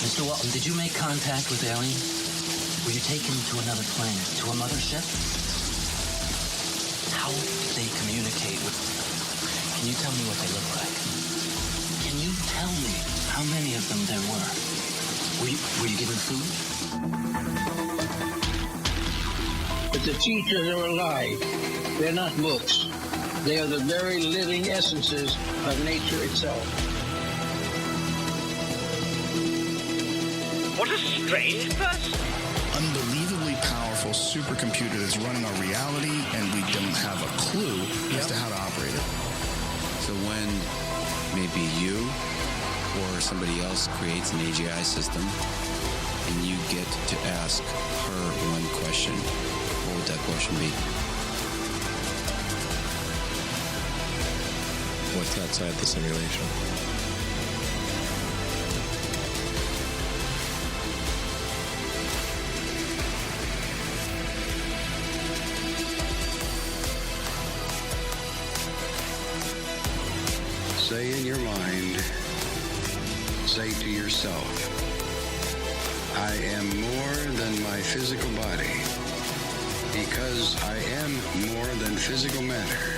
Mr. Walton, did you make contact with aliens? Were you taken to another planet, to a mothership? How did they communicate with... Can you tell me what they look like? Can you tell me how many of them there were? Were you given food? But the teachers are alive. They're not books. They are the very living essences of nature itself. What a strange person. Unbelievably powerful supercomputer that's running our reality, and we don't have a clue as to how to operate it. So when maybe you or somebody else creates an AGI system and you get to ask her one question, what would that question be? What's outside the simulation? Say in your mind, say to yourself, I am more than my physical body, because I am more than physical matter.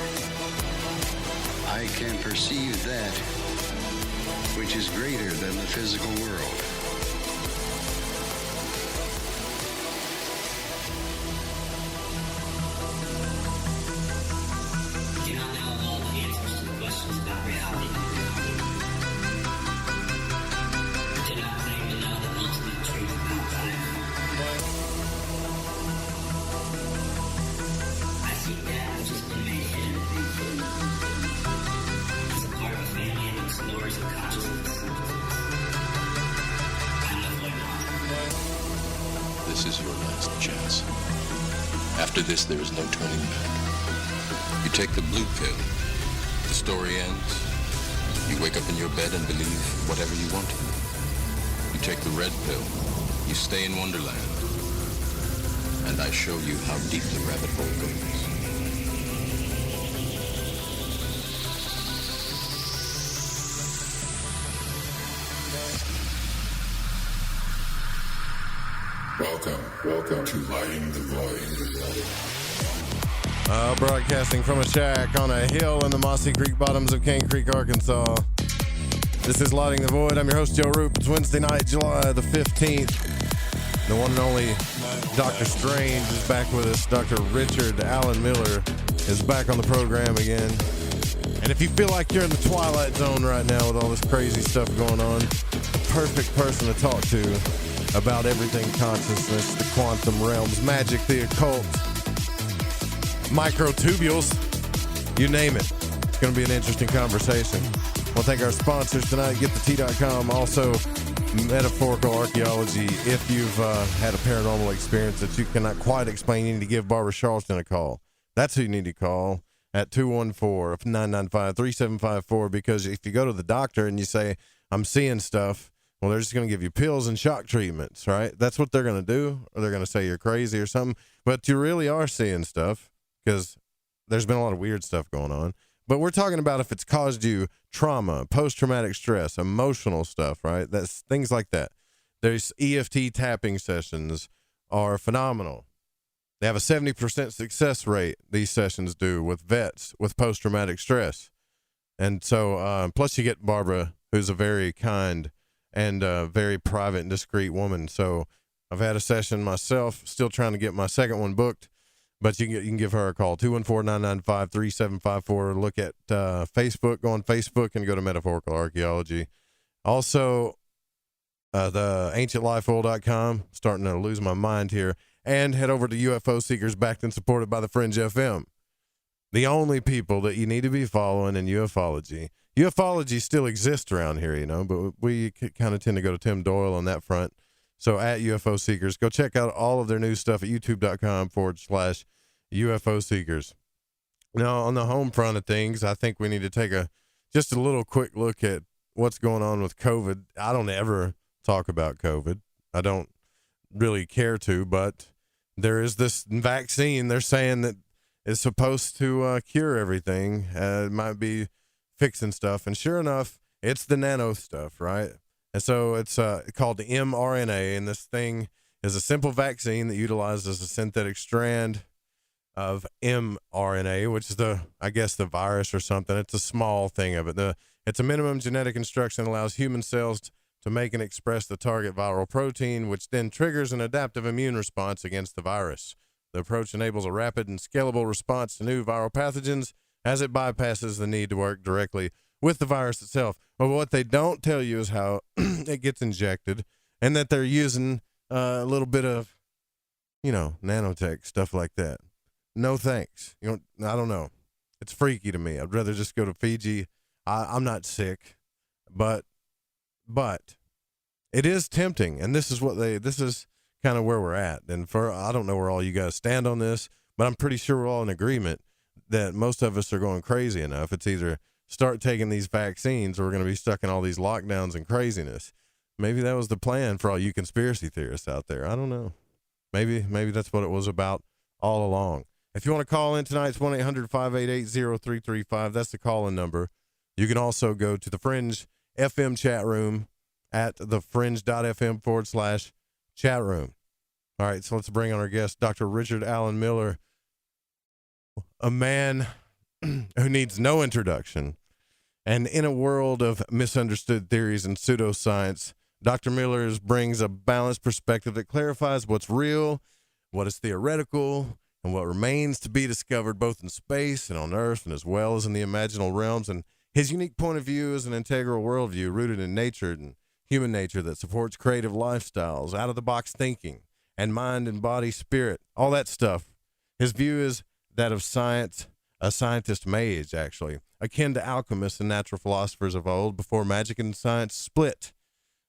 I can perceive that which is greater than the physical world. We do not know all the answers to the questions about reality. We do not claim to know the ultimate truth about life. I seek that which has been made hidden. As a part of a family and explorers of consciousness. I'm the void one. This is your last chance. After this, there is no turning back. You take the blue pill. The story ends. You wake up in your bed and believe whatever you want to. You take the red pill. You stay in Wonderland. And I show you how deep the rabbit hole goes. Welcome to Lighting the Void. Broadcasting from a shack on a hill in the mossy creek bottoms of Cane Creek, Arkansas. This is Lighting the Void. I'm your host, Joe Roop. It's Wednesday night, July the 15th. The one and only Dr. Strange is back with us. Dr. Richard Allen Miller is back on the program again. And if you feel like you're in the twilight zone right now with all this crazy stuff going on, the perfect person to talk to about everything consciousness, the quantum realms, magic, the occult, microtubules, you name it. It's going to be an interesting conversation. We'll thank our sponsors tonight, GetTheT.com, also Metaphorical Archaeology. If you've had a paranormal experience that you cannot quite explain, you need to give Barbra Charlton a call. That's who you need to call at 214-995-3754, because if you go to the doctor and you say, I'm seeing stuff, well, they're just going to give you pills and shock treatments, right? That's what they're going to do, or they're going to say you're crazy or something. But you really are seeing stuff, because there's been a lot of weird stuff going on. But we're talking about if it's caused you trauma, post-traumatic stress, emotional stuff, right? That's things like that. There's EFT tapping sessions are phenomenal. They have a 70% success rate, these sessions do, with vets with post-traumatic stress. And so, plus you get Barbara, who's a very kind and very private and discreet woman. So I've had a session myself, still trying to get my second one booked, but you can give her a call, 214-995-3754. Look at Facebook, go on Facebook and go to Metaphorical Archaeology. Also, the ancientlifeoil.com, starting to lose my mind here, and head over to UFO Seekers, backed and supported by the Fringe FM. The only people that you need to be following in ufology. Ufology still exists around here, you know, but we kind of tend to go to Tim Doyle on that front. So at UFO Seekers, go check out all of their new stuff at youtube.com/UFO Seekers. Now, on the home front of things, I think we need to take just a little quick look at what's going on with COVID. I don't ever talk about COVID. I don't really care to, but there is this vaccine they're saying that is supposed to cure everything. It might be fixing stuff, and sure enough, it's the nano stuff, right? And so it's called the mRNA, and this thing is a simple vaccine that utilizes a synthetic strand of mRNA, which is I guess the virus or something. It's a small thing of it. It's a minimum genetic instruction that allows human cells to make and express the target viral protein, which then triggers an adaptive immune response against the virus. The approach enables a rapid and scalable response to new viral pathogens as it bypasses the need to work directly with the virus itself. But what they don't tell you is how it gets injected, and that they're using a little bit of, nanotech, stuff like that. No thanks. I don't know. It's freaky to me. I'd rather just go to Fiji. I'm not sick, but it is tempting. And this is kind of where we're at. And I don't know where all you guys stand on this, but I'm pretty sure we're all in agreement that most of us are going crazy enough. It's either start taking these vaccines or we're going to be stuck in all these lockdowns and craziness. Maybe that was the plan for all you conspiracy theorists out there. I don't know. Maybe that's what it was about all along. If you want to call in tonight, it's 1-800-588-0335. That's the call-in number. You can also go to the Fringe FM chat room at thefringe.fm/chat room. All right, so let's bring on our guest, Dr. Richard Allen Miller, a man who needs no introduction. And in a world of misunderstood theories and pseudoscience, Dr. Miller brings a balanced perspective that clarifies what's real, what is theoretical, and what remains to be discovered both in space and on Earth, and as well as in the imaginal realms. And his unique point of view is an integral worldview rooted in nature and human nature that supports creative lifestyles, out-of-the-box thinking, and mind and body spirit, all that stuff. His view is that of science, a scientist-mage, actually, akin to alchemists and natural philosophers of old before magic and science split.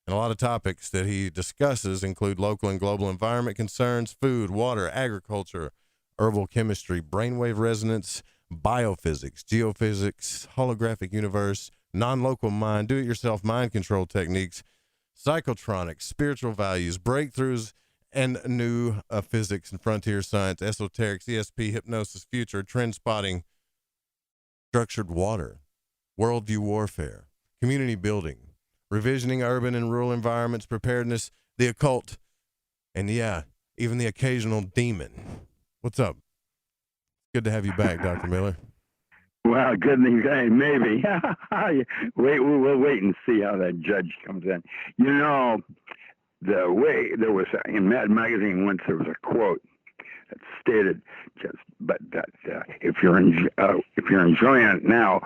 And a lot of topics that he discusses include local and global environment concerns, food, water, agriculture, herbal chemistry, brainwave resonance, biophysics, geophysics, holographic universe, nonlocal mind, do-it-yourself mind control techniques, psychotronics, spiritual values, breakthroughs, and new physics and frontier science, esoterics, ESP, hypnosis, future, trend spotting, structured water, worldview warfare, community building, revisioning urban and rural environments, preparedness, the occult, and even the occasional demon. What's up? Good to have you back, Dr. Miller. Well, good news, maybe. We'll wait and see how that judge comes in. The way there was in Mad Magazine once, there was a quote that stated if you're enjoying it now,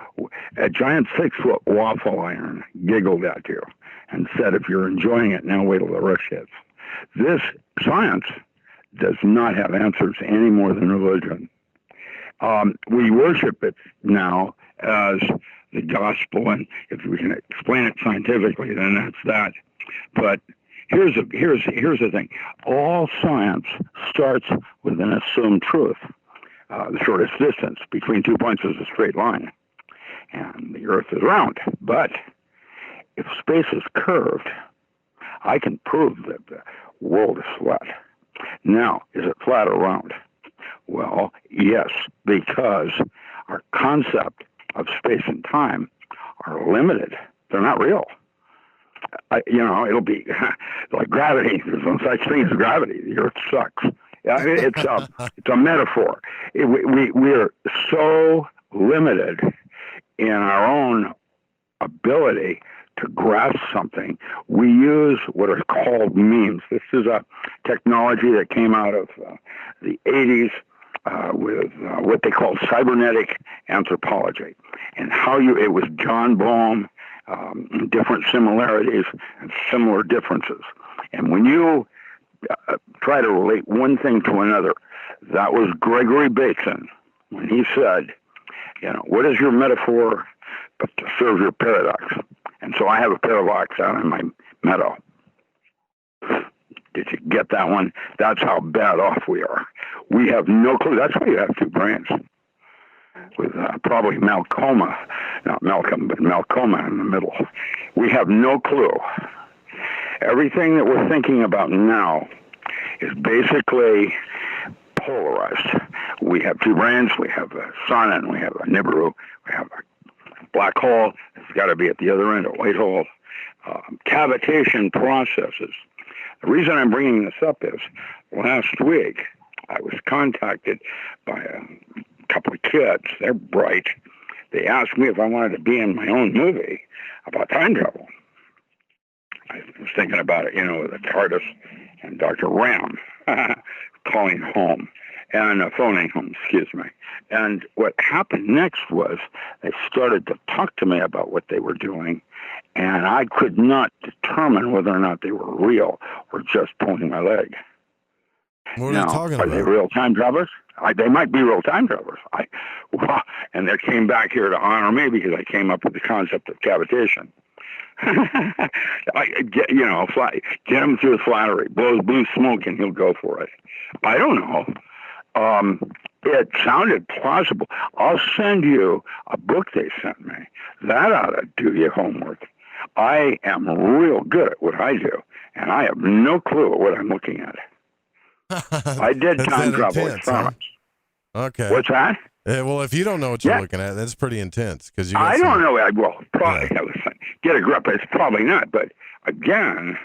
a giant 6-foot waffle iron giggled at you and said, if you're enjoying it now, wait till the rush hits. This science does not have answers any more than religion. We worship it now as the gospel, and if we can explain it scientifically, then that's that. But here's the thing: all science starts with an assumed truth. The shortest distance between 2 points is a straight line, and the Earth is round. But if space is curved, I can prove that the world is flat. Now, is it flat or round? Well, yes, because our concept of space and time are limited. They're not real. It'll be like gravity. There's no such thing as gravity. The Earth sucks. It's a metaphor. We are so limited in our own ability to grasp something. We use what are called memes. This is a technology that came out of the 80s with what they call cybernetic anthropology, and it was John Bohm, different similarities and similar differences. And when you try to relate one thing to another, that was Gregory Bateson when he said, what is your metaphor but to serve your paradox? And so I have a paradox out in my meadow. Did you get that one? That's how bad off we are. We have no clue. That's why you have two brains. With probably Malcoma, not Malcolm, but Malcoma in the middle. We have no clue. Everything that we're thinking about now is basically polarized. We have two brains. We have a sun and we have a Nibiru. We have a black hole. It's got to be at the other end, a white hole. cavitation processes. The reason I'm bringing this up is last week I was contacted by a couple of kids. They're bright. They asked me if I wanted to be in my own movie about time travel. I was thinking about it, with the TARDIS and Dr. Ram calling home and phoning home, excuse me. And what happened next was they started to talk to me about what they were doing, and I could not determine whether or not they were real or just pulling my leg. What are you talking about? Are they real time travelers? They might be real time travelers. And they came back here to honor me because I came up with the concept of cavitation. Get him through flattery. Blows blue smoke and he'll go for it. I don't know. It sounded plausible. I'll send you a book they sent me. That ought to do you homework. I am real good at what I do, and I have no clue at what I'm looking at. I did time travel with promise. Huh? Okay. What's that? Yeah, well, if you don't know what you're looking at, that's pretty intense. Because I don't know. Probably get a grip. It's probably not. But again,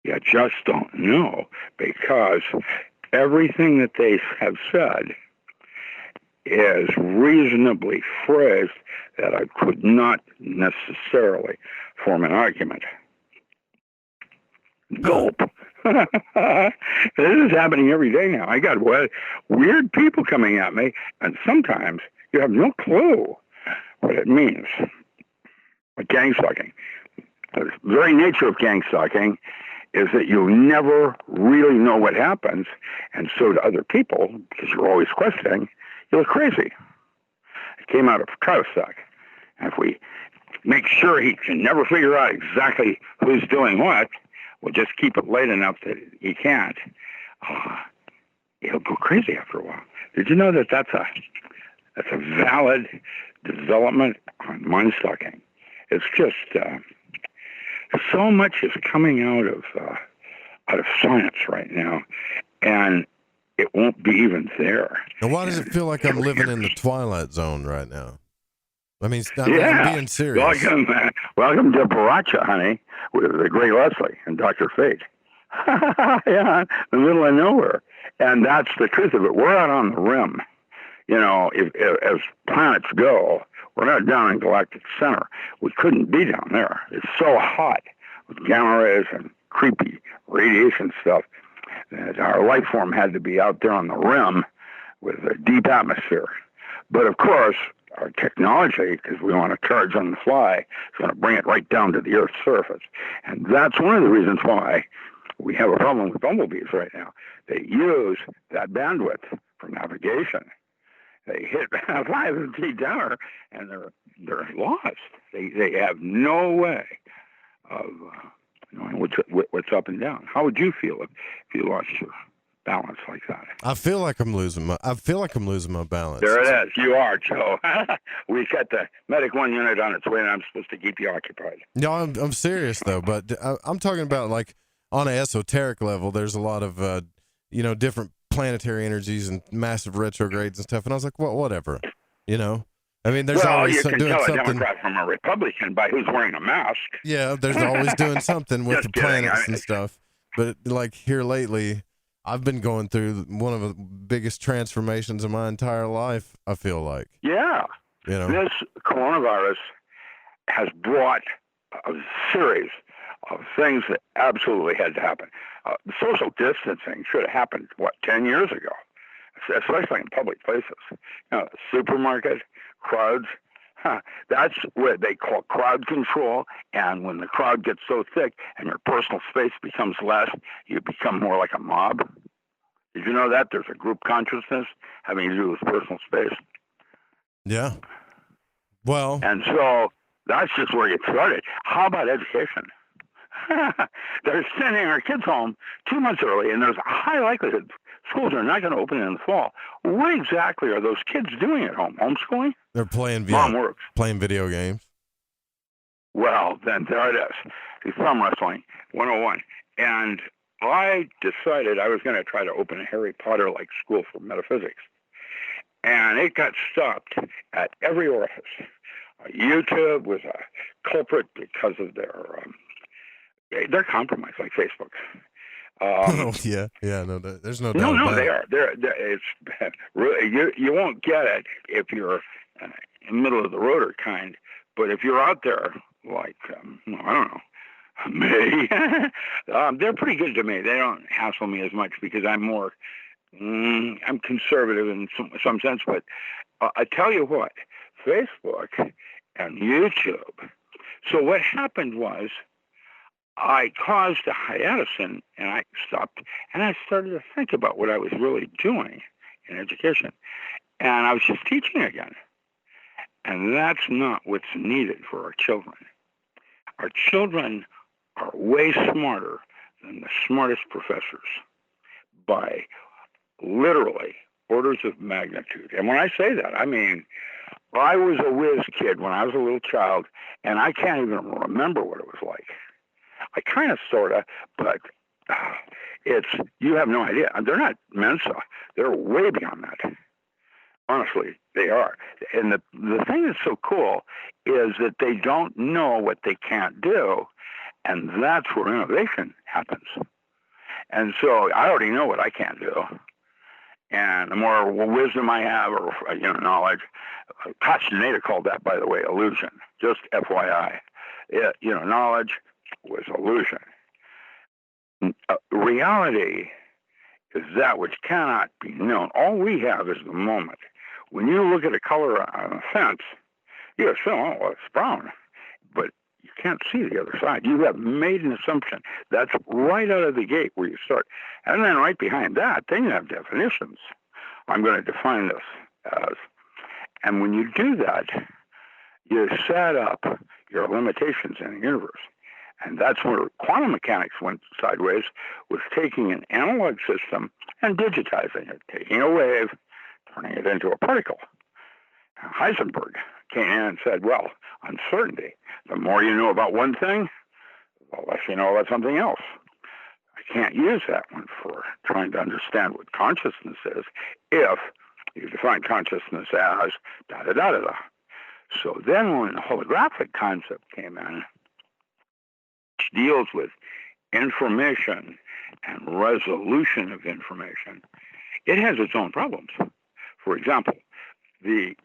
you just don't know, because everything that they have said is reasonably phrased that I could not necessarily form an argument. Gulp. This is happening every day now. I got weird people coming at me, and sometimes you have no clue what it means. Like gang stalking. The very nature of gang stalking is that you never really know what happens, and so to other people, because you're always questioning, you look crazy. It came out of Tavistock. And if we make sure he can never figure out exactly who's doing what, we'll just keep it late enough that he can't. He'll go crazy after a while. Did you know that that's a valid development on mind stalking? It's just so much is coming out of science right now, and it won't be even there. And why does it feel like I'm living in the Twilight Zone right now? I mean, I'm being serious. Welcome to Baracha, honey, with the Great Leslie and Dr. Fate. Yeah, in the middle of nowhere. And that's the truth of it. We're out on the rim. If as planets go, we're not down in galactic center. We couldn't be down there. It's so hot with gamma rays and creepy radiation stuff that our life form had to be out there on the rim with a deep atmosphere. But of course, our technology, because we want to charge on the fly, is going to bring it right down to the Earth's surface. And that's one of the reasons why we have a problem with bumblebees right now. They use that bandwidth for navigation. They hit 5G down and they're lost. They have no way of knowing what's up and down. How would you feel if you lost your balance like that? I feel like I'm losing my balance. There it is. You are, Joe. We got the Medic 1 unit on its way, and I'm supposed to keep you occupied. No, I'm serious though. But I'm talking about like on an esoteric level. There's a lot of different planetary energies and massive retrogrades and stuff. And I was like, well, whatever. I mean, there's always you can doing tell a something. Democrat from a Republican by who's wearing a mask. Yeah, there's always doing something with the planets and stuff. But like here lately, I've been going through one of the biggest transformations of my entire life, I feel like. Yeah. This coronavirus has brought a series of things that absolutely had to happen. Social distancing should have happened, 10 years ago, especially in public places. Supermarket, crowds. That's what they call crowd control. And when the crowd gets so thick and your personal space becomes less, you become more like a mob. Did you know that? There's a group consciousness having to do with personal space. Yeah. Well. And so that's just where it started. How about education? They're sending our kids home 2 months early, and there's a high likelihood schools are not going to open in the fall. What exactly are those kids doing at home? Homeschooling? They're playing video games. Well, then there it is. The thumb wrestling 101. And I decided I was going to try to open a Harry Potter-like school for metaphysics. And it got stopped at every orifice. YouTube was a culprit because of their compromise, like Facebook. Oh yeah, no, there's no doubt. No, they are. It's really, you won't get it if you're in the middle of the road kind. But if you're out there, like I don't know, me, they're pretty good to me. They don't hassle me as much because I'm more, I'm conservative in some sense. But I tell you what, Facebook and YouTube. So what happened was, I caused a hiatus and I stopped and I started to think about what I was really doing in education. And I was just teaching again. And that's not what's needed for our children. Our children are way smarter than the smartest professors by literally orders of magnitude. And when I say that, I mean, I was a whiz kid when I was a little child, and I can't even remember what it was like. I kind of, sort of, but you have no idea. They're not Mensa. They're way beyond that. Honestly, they are. And the thing that's so cool is that they don't know what they can't do, and that's where innovation happens. And so I already know what I can't do. And the more wisdom I have, or knowledge, Castaneda called that, by the way, illusion. Just FYI, knowledge was illusion. Reality is that which cannot be known. All we have is the moment. When you look at a color on a fence, you assume, oh, it's brown, but you can't see the other side. You have made an assumption. That's right out of the gate where you start. And then right behind that, then you have definitions. I'm going to define this as. And when you do that, you set up your limitations in the universe. And that's where quantum mechanics went sideways, was taking an analog system and digitizing it, taking a wave, turning it into a particle. Heisenberg came in and said, well, uncertainty. The more you know about one thing, the less you know about something else. I can't use that one for trying to understand what consciousness is if you define consciousness as da-da-da-da-da. So then when the holographic concept came in, which deals with information and resolution of information, it has its own problems. For example, there's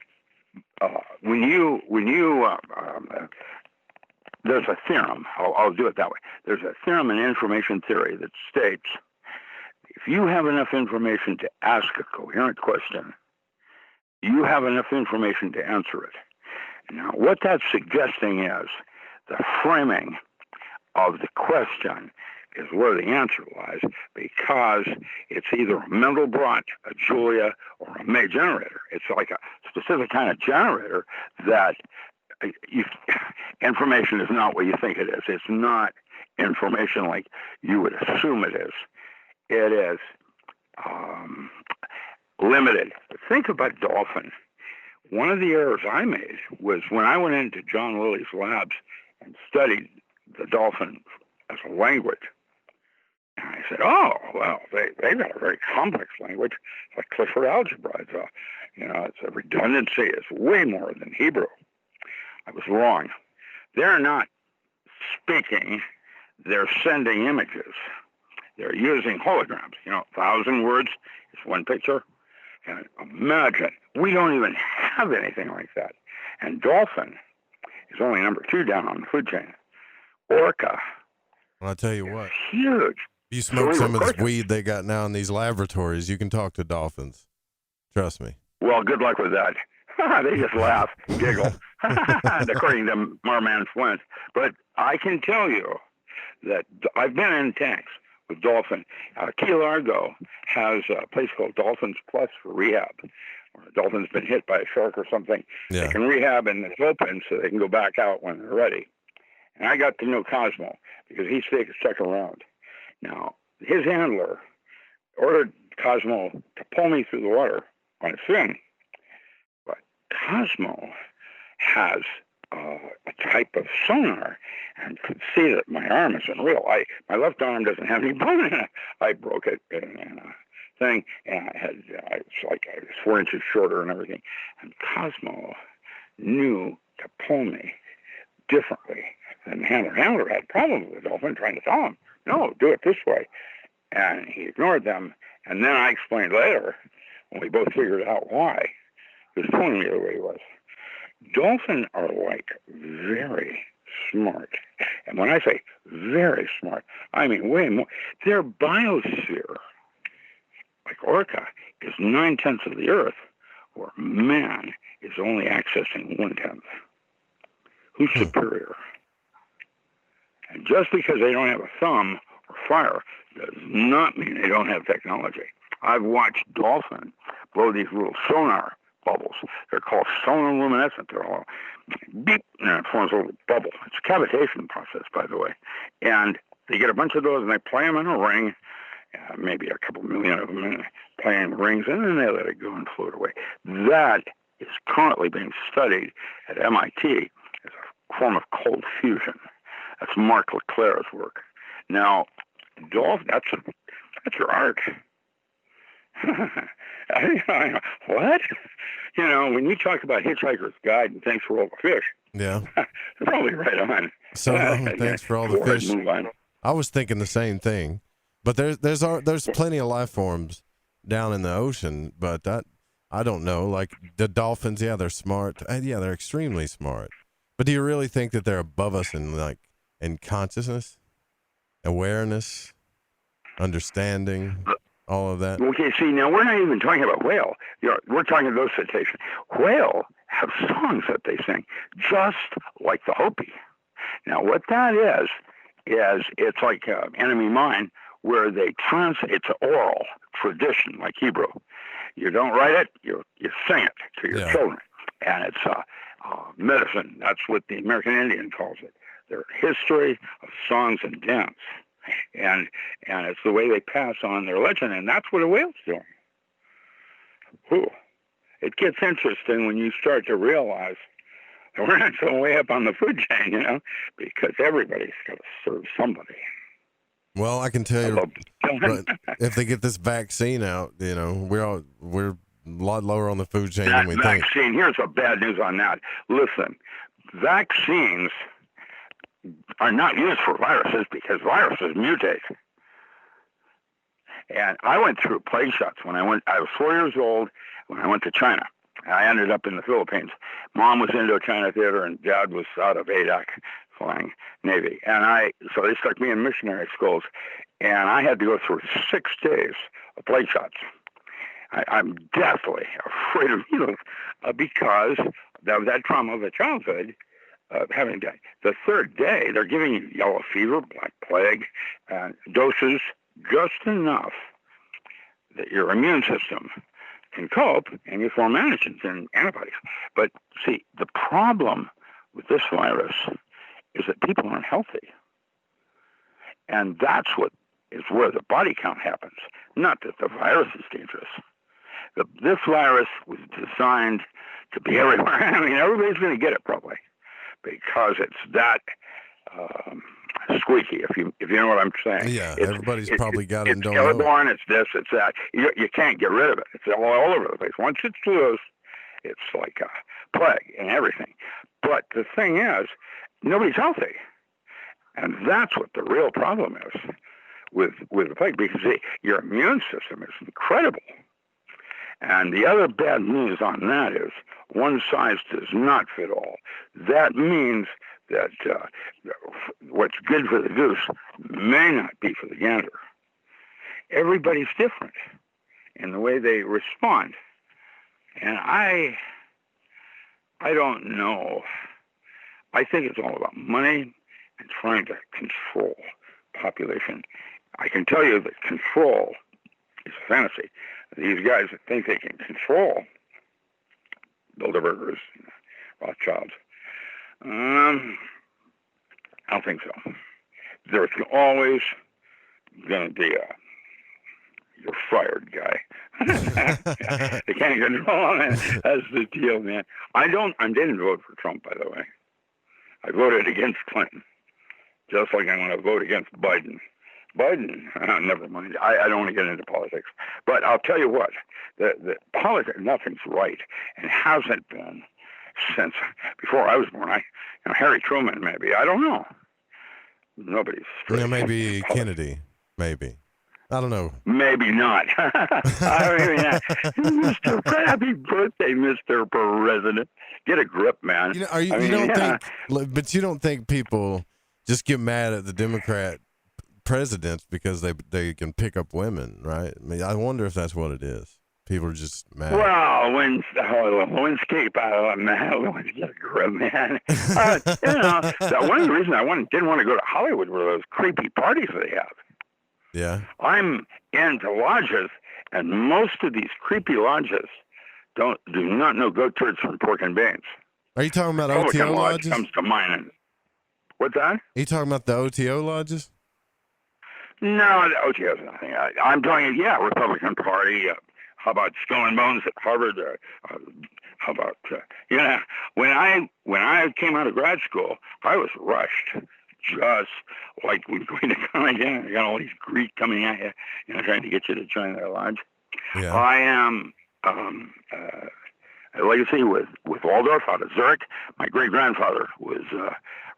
a theorem. I'll do it that way. There's a theorem in information theory that states if you have enough information to ask a coherent question, you have enough information to answer it. Now, what that's suggesting is the framing of the question is where the answer lies, because it's either a Mandelbrot, a Julia, or a May generator. It's like a specific kind of generator that information is not what you think it is. It's not information like you would assume it is. It is limited. Think about Dolphin. One of the errors I made was when I went into John Lilly's labs and studied the Dolphin as a language. And I said, oh, well, they've got a very complex language. It's like Clifford algebra. It's a redundancy. It's way more than Hebrew. I was wrong. They're not speaking. They're sending images. They're using holograms. 1,000 words is one picture. And imagine, we don't even have anything like that. And Dolphin is only number 2 down on the food chain. Orca. Well, I'll tell you what. Huge. If you smoke some of this weed they got now in these laboratories, you can talk to dolphins. Trust me. Well, good luck with that. They just laugh, giggle, according to Marman Flint. But I can tell you that I've been in tanks with dolphin. Key Largo has a place called Dolphins Plus for rehab. Where a dolphin's been hit by a shark or something. Yeah. They can rehab and it's open so they can go back out when they're ready. And I got to know Cosmo because he stuck around. Now, his handler ordered Cosmo to pull me through the water on a fin. But Cosmo has a type of sonar and could see that my arm isn't real. My left arm doesn't have any bone in it. I broke it in a thing, and I was 4 inches shorter and everything. And Cosmo knew to pull me differently than Handler. Handler had problems with the dolphin, trying to tell him, no, do it this way. And he ignored them. And then I explained later, when we both figured out why, he was pulling me the way he was. Dolphins are like very smart. And when I say very smart, I mean way more. Their biosphere, like orca, is 9/10 of the Earth, where man is only accessing 1/10. Who's superior? And just because they don't have a thumb or fire does not mean they don't have technology. I've watched dolphins blow these little sonar bubbles. They're called sonoluminescent. They're all beep, and it forms a little bubble. It's a cavitation process, by the way. And they get a bunch of those, and they play them in a ring, maybe a couple million of them, and they play in rings, and then they let it go and float away. That is currently being studied at MIT as a form of cold fusion. That's Mark Leclerc's work. Now, dolphin, that's your art. What? You know, when you talk about Hitchhiker's Guide and Thanks for All the Fish, yeah, probably right on. So thanks for all the fish. I was thinking the same thing, but there's plenty of life forms down in the ocean, but I don't know. Like the dolphins, yeah, they're smart. Yeah, they're extremely smart. But do you really think that they're above us in consciousness, awareness, understanding? All of that. Okay, see, now we're not even talking about whale. We're talking about those cetaceans. Whale have songs that they sing, just like the Hopi. Now, what that is it's like Enemy Mine, where it's oral tradition, like Hebrew. You don't write it, you sing it to your children. And it's medicine. That's what the American Indian calls it. Their history of songs and dance. And it's the way they pass on their legend, and that's what a whale's doing. Whew. It gets interesting when you start to realize that we're not so way up on the food chain, you know, because everybody's got to serve somebody. Well, I can tell you, if they get this vaccine out, you know, we're a lot lower on the food chain than we think. Vaccine, here's the bad news on that. Listen, vaccines are not used for viruses because viruses mutate. And I went through plague shots I was 4 years old when I went to China. I ended up in the Philippines. Mom was Indo-China theater and Dad was out of ADAC flying Navy. So they stuck me in missionary schools, and I had to go through 6 days of plague shots. I'm deathly afraid of needles because of that trauma of the childhood. Having died. The third day, they're giving you yellow fever, black plague, doses just enough that your immune system can cope and you form antigens and antibodies. But see, the problem with this virus is that people aren't healthy. And that's where the body count happens. Not that the virus is dangerous. This virus was designed to be everywhere. I mean, everybody's going to get it probably, because it's that squeaky, if you know what I'm saying. Yeah, everybody's probably got it and don't know. It's airborne, know. It's this, it's that. You can't get rid of it. It's all over the place. Once it's loose, it's like a plague and everything. But the thing is, nobody's healthy. And that's what the real problem is with the plague, because your immune system is incredible. And the other bad news on that is one size does not fit all. That means that what's good for the goose may not be for the gander. Everybody's different in the way they respond. And I don't know. I think it's all about money and trying to control population. I can tell you that control is a fantasy. These guys that think they can control Bilderbergers, Rothschilds, I don't think so. There's always going to be you're fired guy. They can't control it. That's the deal, man. I didn't vote for Trump, by the way. I voted against Clinton, just like I'm going to vote against Biden. Never mind. I don't want to get into politics. But I'll tell you what, the politics, nothing's right and hasn't been since before I was born. Harry Truman, maybe. I don't know. Nobody's straight. Maybe Kennedy, maybe. I don't know. Maybe not. Mr. Happy birthday, Mr. President. Get a grip, man. But you don't think people just get mad at the Democrat presidents because they can pick up women, right? I mean, I wonder if that's what it is. People are just mad. Well, Lewinsky, get a grip, man. One of the reasons I didn't want to go to Hollywood were those creepy parties they have. Yeah. I'm into lodges, and most of these creepy lodges do not know goat turds from pork and beans. Are you talking about OTO lodges? Comes to mind. What's that? Are you talking about the OTO lodges? No, the OTO is nothing. I'm talking, Republican Party. How about Skull and Bones at Harvard? How about when I came out of grad school, I was rushed. Just like we're going to college, you got all these Greek coming at you, trying to get you to join their lodge. Yeah. I am a legacy with Waldorf out of Zurich. My great grandfather was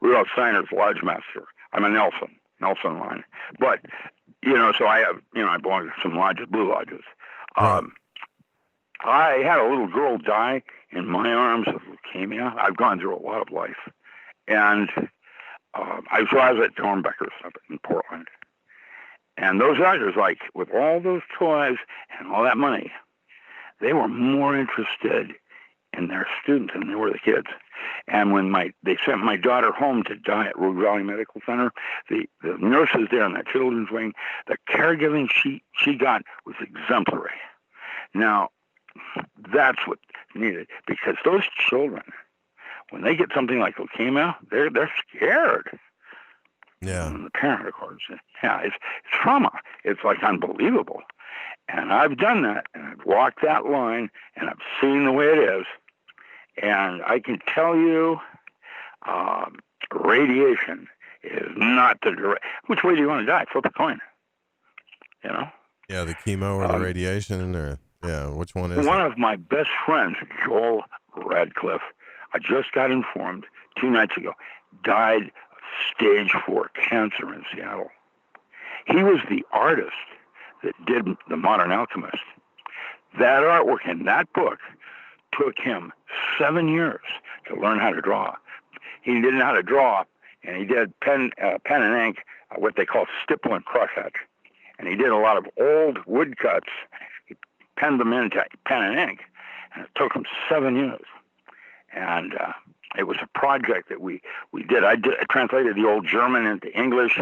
Rudolf Steiner's lodge master. I'm a Nelson line, but so I have I belong to some lodges, blue lodges. Right. I had a little girl die in my arms of leukemia. I've gone through a lot of life, and I was at Dornbecker's up in Portland. And those actors, like, with all those toys and all that money, they were more interested in their students than they were the kids. And when they sent my daughter home to die at Rogue Valley Medical Center, the nurses there in that children's wing, the caregiving she got was exemplary. Now, that's what needed, because those children, when they get something like leukemia, they're scared. Yeah. And the parent, of course. Yeah, it's trauma. It's like unbelievable. And I've done that, and I've walked that line, and I've seen the way it is. And I can tell you, radiation is not the direct. Which way do you want to die? Flip a coin. Yeah, the chemo or the radiation, or which one is one of my best friends, Joel Radcliffe, I just got informed 2 nights ago, died of stage 4 cancer in Seattle. He was the artist that did The Modern Alchemist. That artwork in that book took him 7 years to learn how to draw. He didn't know how to draw, and he did pen and ink, what they call stipple and cross hatch. And he did a lot of old woodcuts. He penned them into pen and ink, and it took him 7 years. And it was a project that we did. I translated the old German into English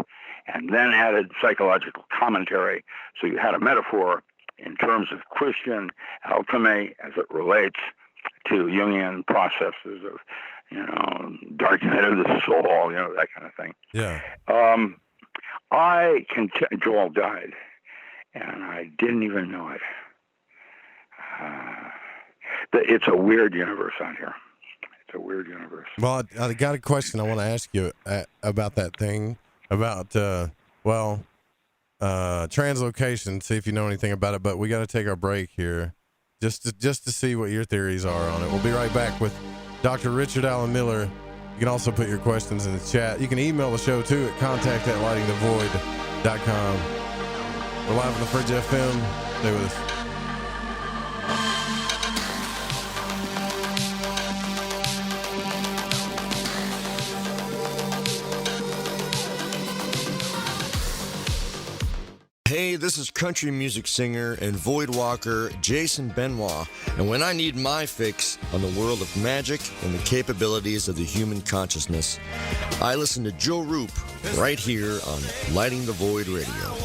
and then added psychological commentary. So you had a metaphor in terms of Christian alchemy as it relates to Jungian processes of, dark night of the soul, that kind of thing. Yeah. Joel died, and I didn't even know it. It's a weird universe out here. It's a weird universe. Well, I got a question I want to ask you about that thing, about, translocation, see if you know anything about it, but we got to take our break here just to see what your theories are on it. We'll be right back with Dr. Richard Allen Miller. You can also put your questions in the chat. You can email the show, too, at contact@lightingthevoid.com. We're live on the Fringe FM. Stay with us. Hey, this is country music singer and void walker Jayson Benoit, and when I need my fix on the world of magic and the capabilities of the human consciousness, I listen to Joe Roop right here on Lighting the Void Radio.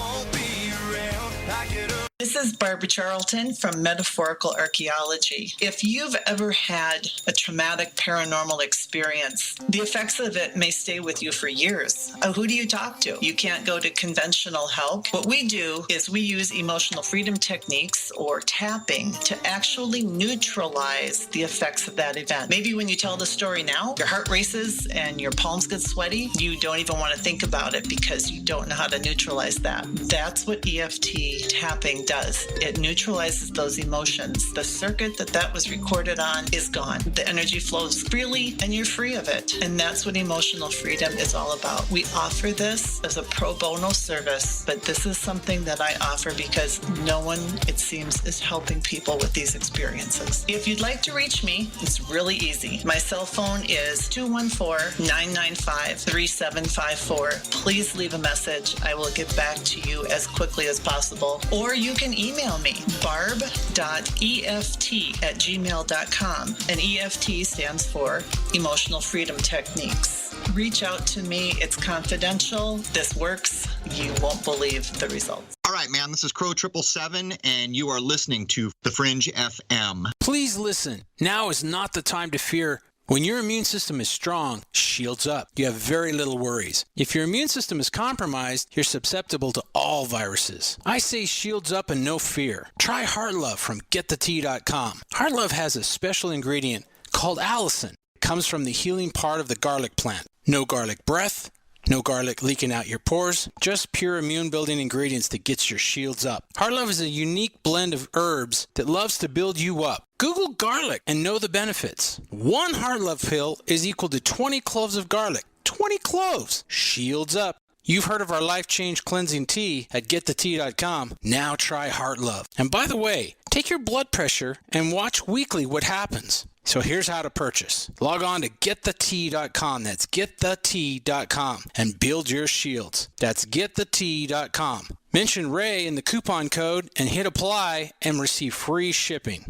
This is Barbra Charlton from Metaphorical Archaeology. If you've ever had a traumatic paranormal experience, the effects of it may stay with you for years. Who do you talk to? You can't go to conventional help. What we do is we use emotional freedom techniques or tapping to actually neutralize the effects of that event. Maybe when you tell the story now, your heart races and your palms get sweaty. You don't even want to think about it because you don't know how to neutralize that. That's what EFT tapping does. does. It neutralizes those emotions. The circuit that was recorded on is gone. The energy flows freely and you're free of it. And that's what emotional freedom is all about. We offer this as a pro bono service, but this is something that I offer because no one, it seems, is helping people with these experiences. If you'd like to reach me, it's really easy. My cell phone is 214-995-3754. Please leave a message. I will get back to you as quickly as possible. Or you can email me, barb.eft@gmail.com. And EFT stands for Emotional Freedom Techniques. Reach out to me. It's confidential. This works. You won't believe the results. All right, man, this is Crow 777, and you are listening to The Fringe FM. Please listen. Now is not the time to fear. When your immune system is strong, shields up. You have very little worries. If your immune system is compromised, you're susceptible to all viruses. I say shields up and no fear. Try Heart Love from GetTheTea.com. Heart Love has a special ingredient called allicin. It comes from the healing part of the garlic plant. No garlic breath, no garlic leaking out your pores, just pure immune-building ingredients that gets your shields up. Heart Love is a unique blend of herbs that loves to build you up. Google garlic and know the benefits. One Heart Love pill is equal to 20 cloves of garlic. 20 cloves. Shields up. You've heard of our Life Change Cleansing Tea at GetTheTea.com. Now try Heart Love. And by the way, take your blood pressure and watch weekly what happens. So here's how to purchase. Log on to GetTheTea.com. That's GetTheTea.com and build your shields. That's GetTheTea.com. Mention Ray in the coupon code and hit apply and receive free shipping.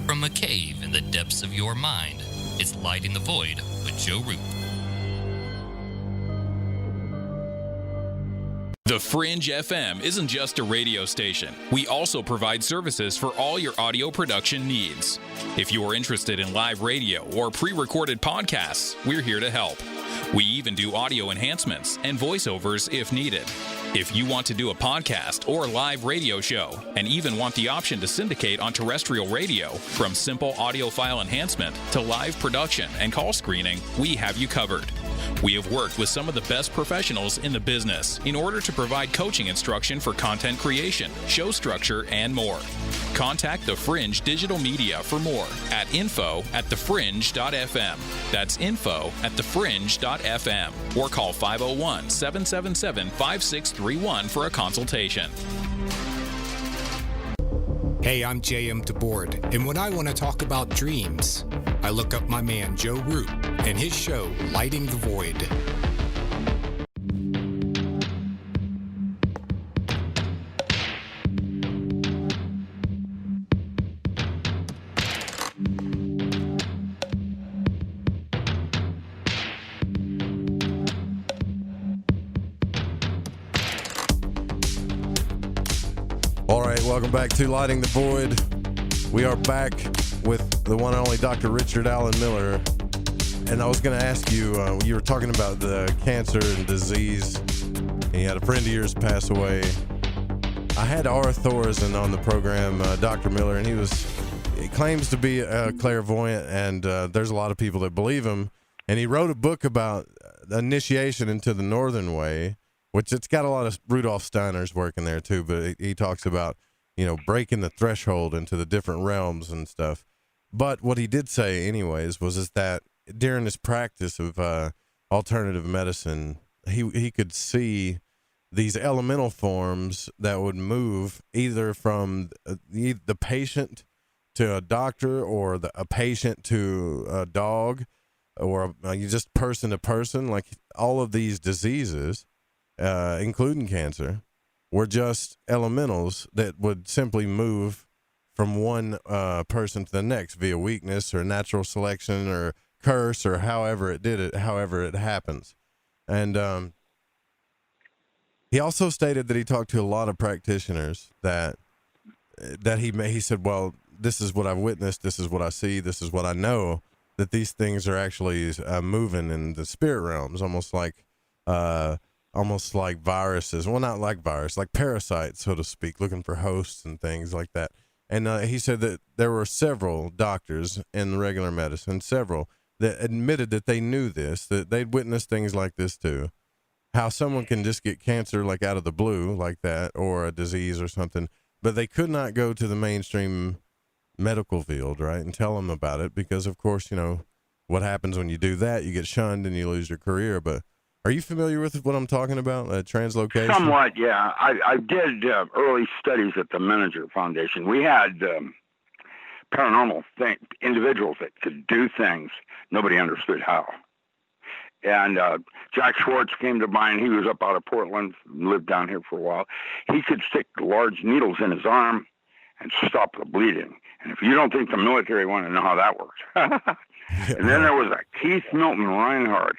From a cave in the depths of your mind, it's Lighting the Void with Joe Roop. The Fringe FM isn't just a radio station. We also provide services for all your audio production needs. If you are interested in live radio or pre-recorded podcasts, we're here to help. We even do audio enhancements and voiceovers if needed. If you want to do a podcast or live radio show and even want the option to syndicate on terrestrial radio, from simple audio file enhancement to live production and call screening, we have you covered. We have worked with some of the best professionals in the business in order to provide coaching instruction for content creation, show structure, and more. Contact The Fringe Digital Media for more at info@thefringe.fm. That's info@thefringe.fm. Or call 501-777-5631 for a consultation. Hey, I'm JM2 Boredom, and when I want to talk about dreams, I look up my man Joe Roop and his show, Lighting the Void. All right, welcome back to Lighting the Void. We are back with the one and only Dr. Richard Allen Miller. And I was going to ask you, you were talking about the cancer and disease, and you had a friend of yours pass away. I had R. Thorsen on the program, Dr. Miller, and he claims to be a clairvoyant, and there's a lot of people that believe him. And he wrote a book about initiation into the Northern Way, which it's got a lot of Rudolf Steiner's work in there too, but he talks about, breaking the threshold into the different realms and stuff. But what he did say anyways is that during his practice of alternative medicine, he could see these elemental forms that would move either from the patient to a doctor, or a patient to a dog, or just person to person. Like all of these diseases, including cancer, were just elementals that would simply move from one person to the next via weakness or natural selection or curse, or however it happens. And he also stated that he talked to a lot of practitioners that he said, well, this is what I've witnessed, this is what I see, this is what I know, that these things are actually moving in the spirit realms, almost like viruses. Well, not like virus, like parasites, so to speak, looking for hosts and things like that. And he said that there were several doctors in regular medicine, several, that admitted that they knew this, that they'd witnessed things like this too. how someone can just get cancer like out of the blue like that, or a disease or something, but they could not go to the mainstream medical field, right, and tell them about it because, of course, you know, what happens when you do that, you get shunned and you lose your career. But are you familiar with what I'm talking about, translocation? Somewhat, yeah. I did early studies at the Menninger Foundation. We had paranormal individuals that could do things nobody understood how. And Jack Schwartz came to mind. He was up out of Portland, lived down here for a while. He could stick large needles in his arm and stop the bleeding. And if you don't think the military want to know how that works. And then there was a Keith Milton Reinhardt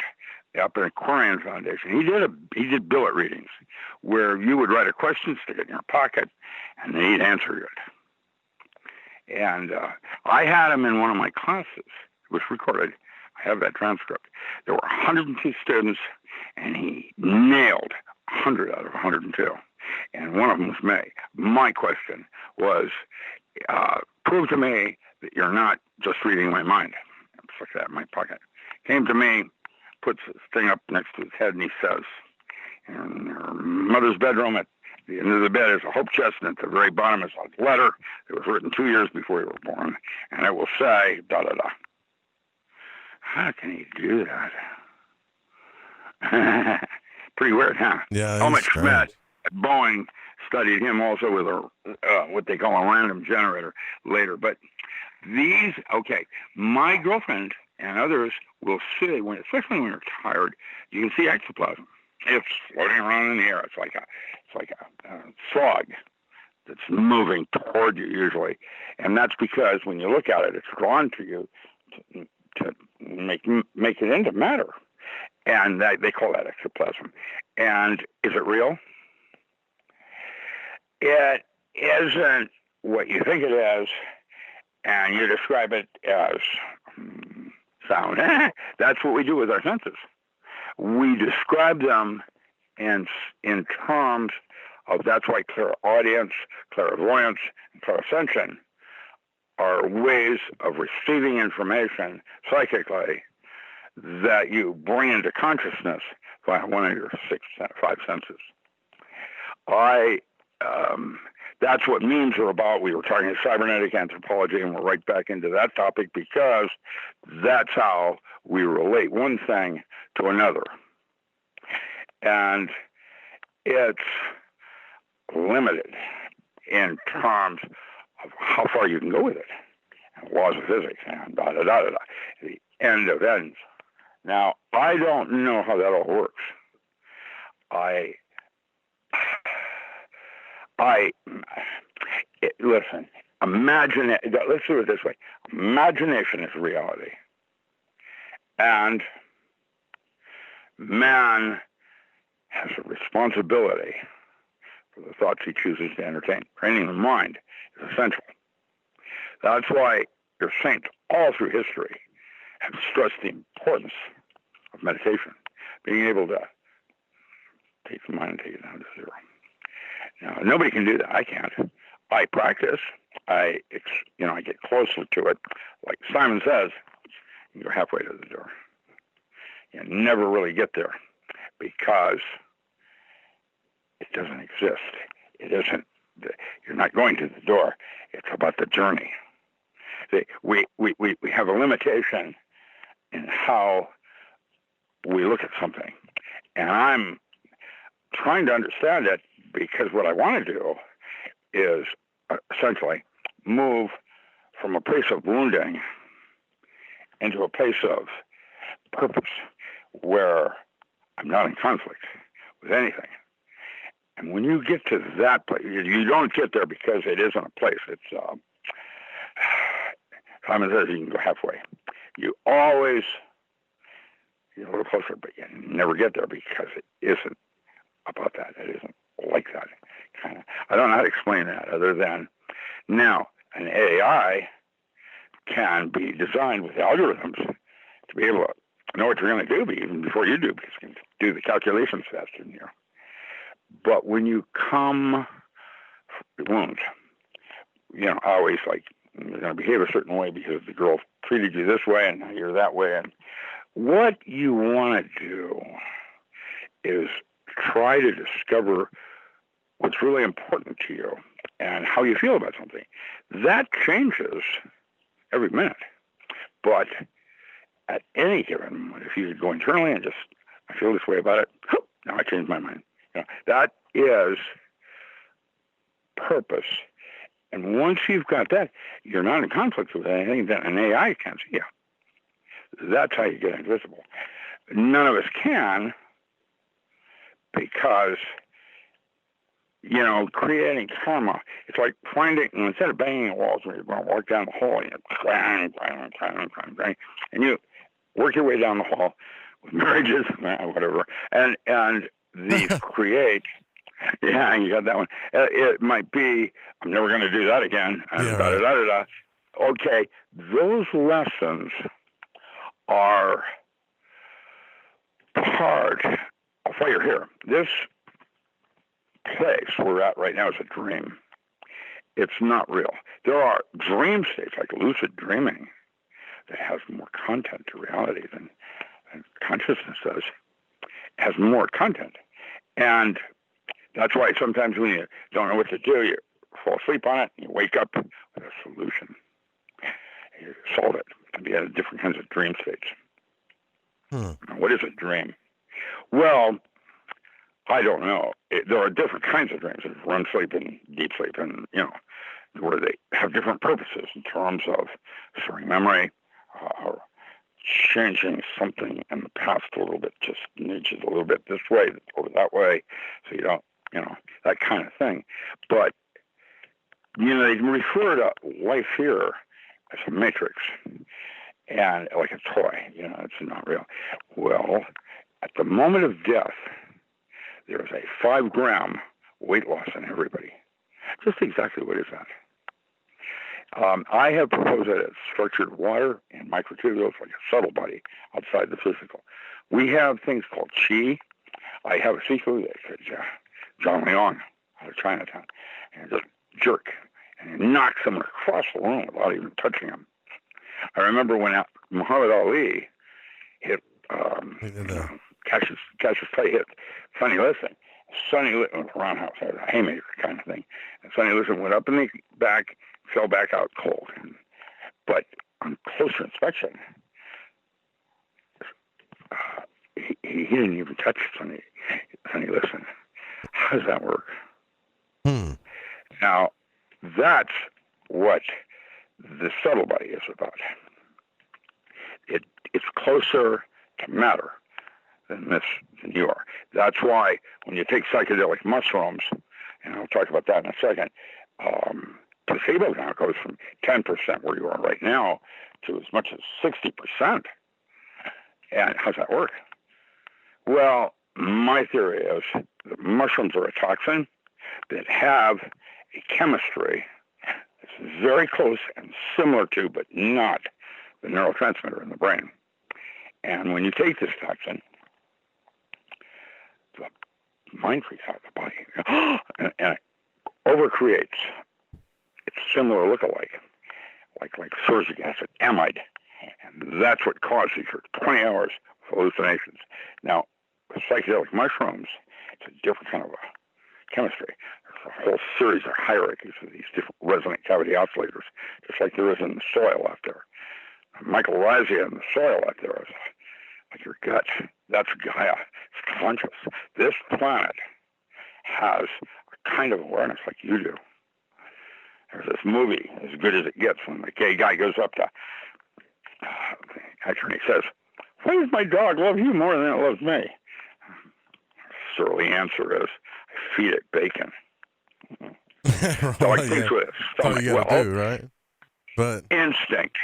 up at Aquarian Foundation. He did billet readings where you would write a question, stick it in your pocket, and then he'd answer it. And I had him in one of my classes. It was recorded. I have that transcript. There were 102 students, and he nailed 100 out of 102. And one of them was me. My question was, prove to me that you're not just reading my mind. I stuck that in my pocket. Came to me, puts his thing up next to his head, and he says, in her mother's bedroom at the end of the bed is a hope chest, and at the very bottom is a letter that was written 2 years before you were born, and it will say, da-da-da. How can he do that? Pretty weird, huh? Yeah. Helmut Schmidt at Boeing studied him also with what they call a random generator later. But these, okay, my girlfriend and others will see, especially when you're tired, you can see ectoplasm. It's floating around in the air. It's like a frog that's moving toward you usually, and that's because when you look at it, it's drawn to you to make it into matter, and they call that ectoplasm. And is it real? It isn't what you think it is, and you describe it as sound. That's what we do with our senses. We describe them in terms of, that's why clairaudience, clairvoyance, and clairascension are ways of receiving information psychically that you bring into consciousness by one of your five senses. That's what memes are about. We were talking cybernetic anthropology, and we're right back into that topic because that's how we relate one thing to another. And it's limited in terms of how far you can go with it. And laws of physics and da-da-da-da-da. The end of ends. Now, I don't know how that all works. Listen, let's do it this way. Imagination is reality. And man has a responsibility for the thoughts he chooses to entertain. Training the mind is essential. That's why your saints all through history have stressed the importance of meditation, being able to take the mind and take it down to zero. Now, nobody can do that. I can't. I practice. I get closer to it. Like Simon says, you go halfway to the door. You never really get there because it doesn't exist. It isn't. You're not going to the door. It's about the journey. We have a limitation in how we look at something, and I'm trying to understand it because what I want to do is essentially move from a place of wounding into a place of purpose where I'm not in conflict with anything. And when you get to that place, you don't get there because it isn't a place. It's Simon says you can go halfway. You always get a little closer, but you never get there because it isn't about that. It isn't like that. Kind of. I don't know how to explain that other than now an AI can be designed with algorithms to be able to know what you're going to do even before you do, because you can do the calculations faster than you. But when you come, it won't. I always like, you're going to behave a certain way because the girl treated you this way and now you're that way. And what you want to do is try to discover what's really important to you and how you feel about something. That changes every minute. But at any given moment, if you could go internally and just, I feel this way about it, now I changed my mind. That is purpose. And once you've got that, you're not in conflict with anything that an AI can't see you. That's how you get invisible. None of us can, because, creating karma, it's like finding, instead of banging the walls when you're going to walk down the hall, clang, and you work your way down the hall with marriages, whatever, and these create, you got that one. It might be, I'm never going to do that again, and Okay, those lessons are part of why you're here. This place we're at right now is a dream. It's not real. There are dream states, like lucid dreaming, that has more content to reality than consciousness does. It has more content. And that's why sometimes when you don't know what to do, you fall asleep on it, and you wake up with a solution. You solve it. It can be at different kinds of dream states. What is a dream? Well, I don't know. There are different kinds of dreams. There's REM sleep and deep sleep, and where they have different purposes in terms of storing memory, or changing something in the past a little bit, just nudges a little bit this way or that way, so you don't, that kind of thing. But they refer to life here as a matrix, and like a toy. It's not real. Well, at the moment of death, there's a 5-gram weight loss in everybody. Just exactly what is that? I have proposed that it's structured water and microtubules, like a subtle body outside the physical. We have things called chi. I have a seafood that could John Leong out of Chinatown, and just jerk and knock someone across the room without even touching them. I remember when Muhammad Ali hit Cassius Clay hit Sonny Liston. Sonny Liston, roundhouse, a haymaker kind of thing. And Sonny Liston went up in the back, fell back out cold. But on closer inspection, he didn't even touch Sonny Liston. How does that work? Now, that's what the subtle body is about. It's closer to matter than you are. That's why when you take psychedelic mushrooms, and I'll talk about that in a second, placebo now goes from 10% where you are right now to as much as 60%. And how's that work? Well, my theory is the mushrooms are a toxin that have a chemistry that's very close and similar to, but not the neurotransmitter in the brain. And when you take this toxin, the mind freaks out of the body, and it overcreates its similar look-alike, like suric acid, amide, and that's what causes your 20 hours of hallucinations. Now, with psychedelic mushrooms, it's a different kind of a chemistry. There's a whole series of hierarchies of these different resonant cavity oscillators, just like there is in the soil out there. Mycorrhiza in the soil out there is like your gut. That's Gaia. It's conscious. This planet has a kind of awareness like you do. There's this movie, As Good as It Gets, when the gay guy goes up to the actor and he says, "Why does my dog love you more than it loves me?" The surly answer is, "I feed it bacon." So I think with stomach, you gotta do, right? But instinct.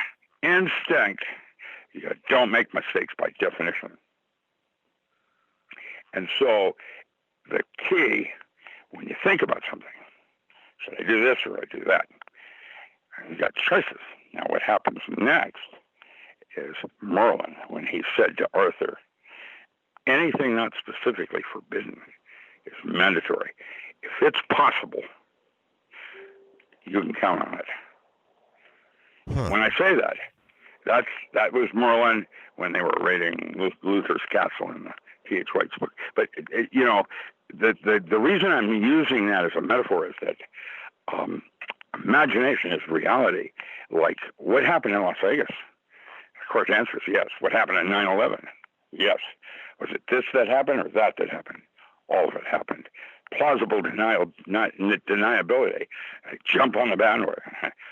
You don't make mistakes by definition. And so the key, when you think about something, should I do this or I do that? And you got choices. Now what happens next is Merlin, when he said to Arthur, anything not specifically forbidden is mandatory. If it's possible, you can count on it. When I say that was Merlin when they were raiding Luther's castle in the T.H. White's book. But, you know, the reason I'm using that as a metaphor is that imagination is reality. Like, what happened in Las Vegas? Of course, the answer is yes. What happened in 9/11? Yes. Was it this that happened or that happened? All of it happened. Plausible deniability. I jump on the bandwagon.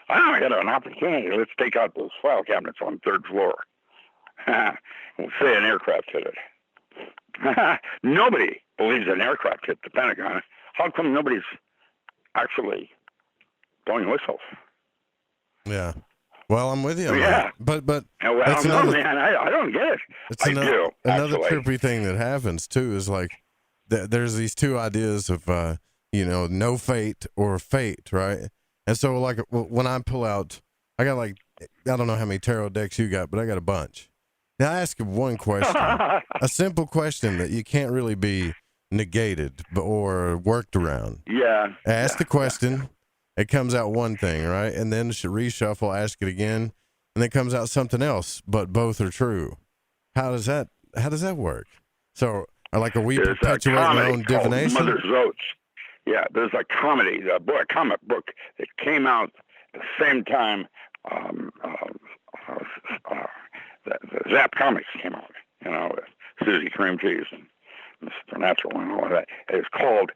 I got an opportunity. Let's take out those file cabinets on the third floor. We'll say an aircraft hit it. Nobody believes an aircraft hit the Pentagon. How come nobody's actually blowing whistles? Yeah. Well, I'm with you. Yeah. But well, that's no, another, man, I don't get it. it's I another, do. Another actually. trippy thing that happens too is like there's these two ideas of no fate or fate, right? And so like when I pull out, I got like I don't know how many tarot decks you got, but I got a bunch. Now I ask one question, a simple question that you can't really be negated or worked around. Yeah. I ask the question. It comes out one thing, right? And then reshuffle, ask it again, and then comes out something else, but both are true. How does that work? So, are we perpetuating our own divination? Mother's Oats. Yeah, there's a comedy, a comic book that came out at the same time the Zap Comics came out, with Susie Cream Cheese and Mr. Natural and all of that. It's called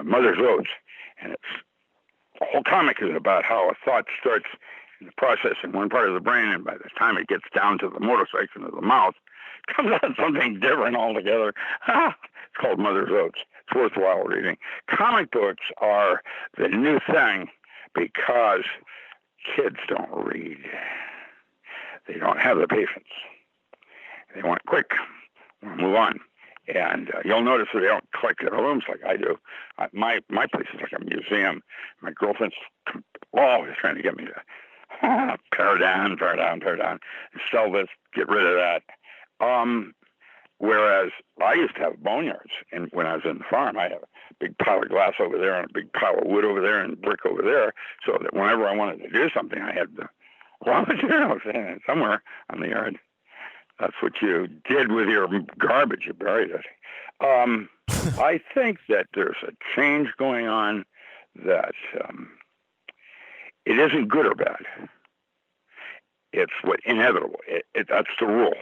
Mother's Oats, and the whole comic is about how a thought starts in the process in one part of the brain, and by the time it gets down to the motor section of the mouth, it comes out something different altogether. It's called Mother's Oats. It's worthwhile reading. Comic books are the new thing because kids don't read. They don't have the patience. They want it quick. They want to move on. And you'll notice that they don't collect their rooms like I do. My place is like a museum. My girlfriend's always trying to get me to pare down, sell this, get rid of that. Whereas I used to have boneyards, and when I was in the farm, I had a big pile of glass over there and a big pile of wood over there and brick over there, so that whenever I wanted to do something, I had the raw materials somewhere on the yard. That's what you did with your garbage. You buried it. I think that there's a change going on that it isn't good or bad. It's inevitable. That's the rule.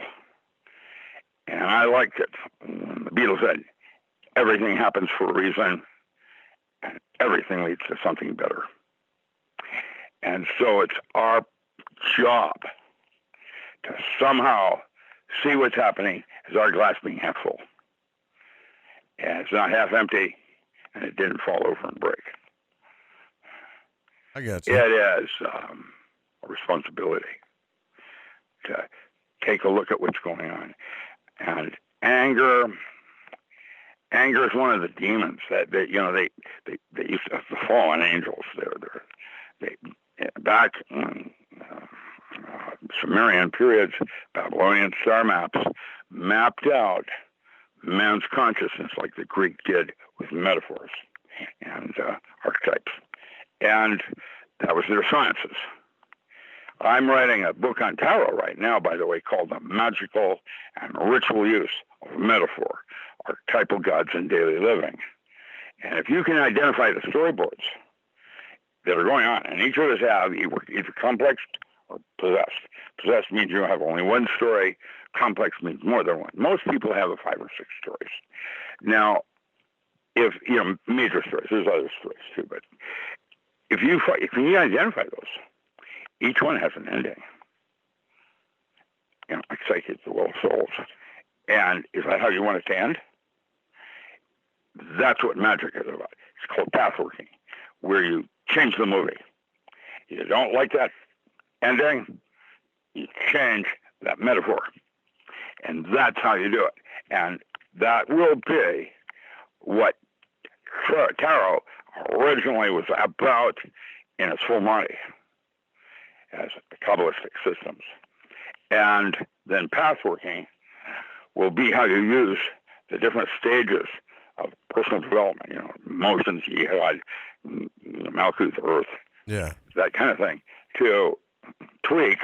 And I liked it. The Beatles said, everything happens for a reason, and everything leads to something better. And so it's our job to somehow see what's happening as our glass being half full. And it's not half empty, and it didn't fall over and break. I got you. It is a responsibility to take a look at what's going on. And anger is one of the demons that they used to, the fallen angels. They back in Sumerian periods, Babylonian star maps mapped out man's consciousness like the Greek did with metaphors and archetypes. And that was their sciences. I'm writing a book on tarot right now, by the way, called The Magical and Ritual Use of Metaphor, Archetypal Gods in Daily Living. And if you can identify the storyboards that are going on, and each of us have either complex or possessed. Possessed means you have only one story. Complex means more than one. Most people have 5 or 6 stories. Now, if major stories, there's other stories too, but if you identify those, each one has an ending. Like Psyche, the Will of Souls. And is that how you want it to end? That's what magic is about. It's called pathworking, where you change the movie. You don't like that ending, you change that metaphor. And that's how you do it. And that will be what tarot originally was about in its full monty as Kabbalistic systems. And then pathworking will be how you use the different stages of personal development, emotions, jihad, Malkuth, earth, that kind of thing, to tweak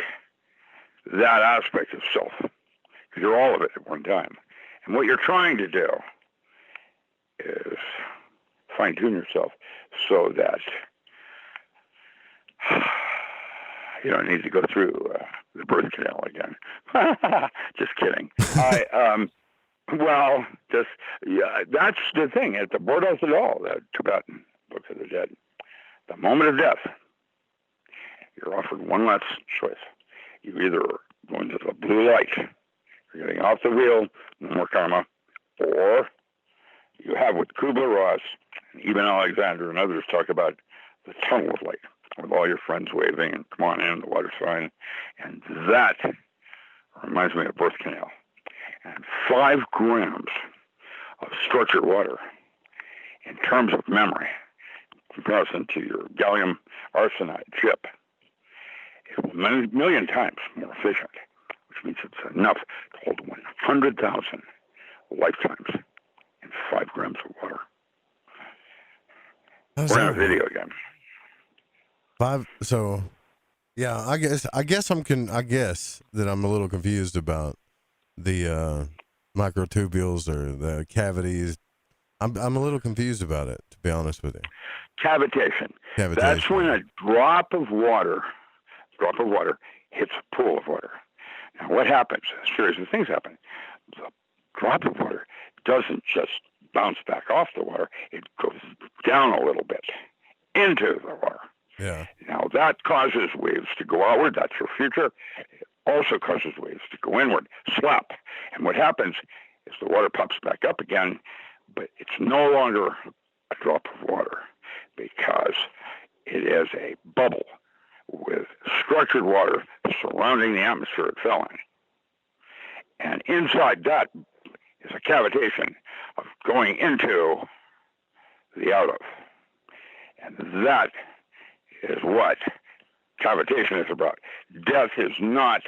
that aspect of self. Because you're all of it at one time. And what you're trying to do is fine-tune yourself so that you don't need to go through the birth canal again. Just kidding. Well, that's the thing. At the Bordeaux of all, the Tibetan Book of the Dead, the moment of death, you're offered one last choice. You either go into the blue light, you're getting off the wheel, no more karma, or you have what Kubler-Ross and Eben Alexander and others talk about, the tunnel of light, with all your friends waving and come on in, the water's fine. And that reminds me of birth canal. And 5 grams of structured water in terms of memory, in comparison to your gallium arsenide chip, is 1,000,000 times more efficient, which means it's enough to hold 100,000 lifetimes in 5 grams of water. We're in a video again. 5. So, yeah, I guess I guess that I'm a little confused about the microtubules or the cavities. I'm a little confused about it, to be honest with you. Cavitation. That's when a drop of water hits a pool of water. Now, what happens? A series of things happen. The drop of water doesn't just bounce back off the water. It goes down a little bit into the water. Yeah. Now, that causes waves to go outward. That's your future. It also causes waves to go inward, slap. And what happens is the water pops back up again, but it's no longer a drop of water because it is a bubble with structured water surrounding the atmosphere it fell in. And inside that is a cavitation of going into the out of. And that is what cavitation is about. Death is not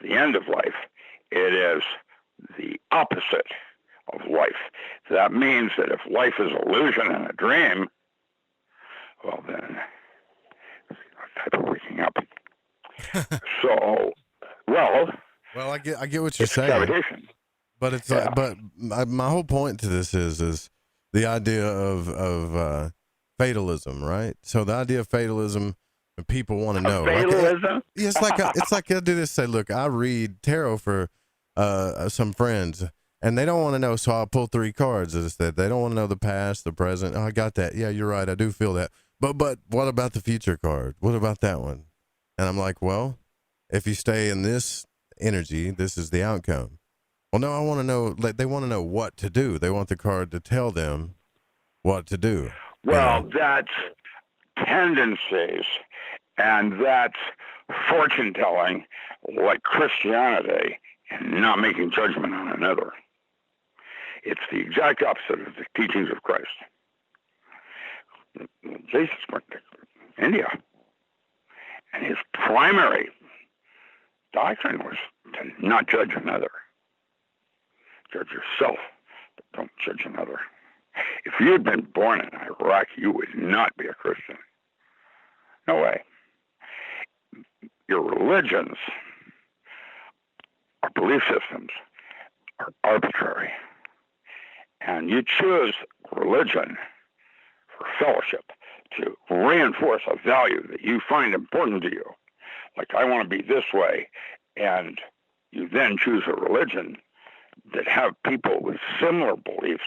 the end of life. It is the opposite of life. That means that if life is illusion and a dream, well then, a type of waking up. So, well, I get what you're saying. Cavitation. But it's my whole point to this is the idea of fatalism, right? So the idea of fatalism, people want to know. Fatalism? It's like I do this. Say, look, I read tarot for some friends, and they don't want to know. So I'll pull 3 cards. As I said, they don't want to know the past, the present. Oh, I got that. Yeah, you're right. I do feel that. But what about the future card? What about that one? And I'm like, well, if you stay in this energy, this is the outcome. Well, no, I want to know. Like, they want to know what to do. They want the card to tell them what to do. Well, that's tendencies, and that's fortune telling, like Christianity, and not making judgment on another. It's the exact opposite of the teachings of Christ. Jesus went to India, and his primary doctrine was to not judge another. Judge yourself, but don't judge another. If you had been born in Iraq, you would not be a Christian. No way. Your religions, our belief systems, are arbitrary. And you choose religion for fellowship, to reinforce a value that you find important to you. Like, I want to be this way, and you then choose a religion that have people with similar beliefs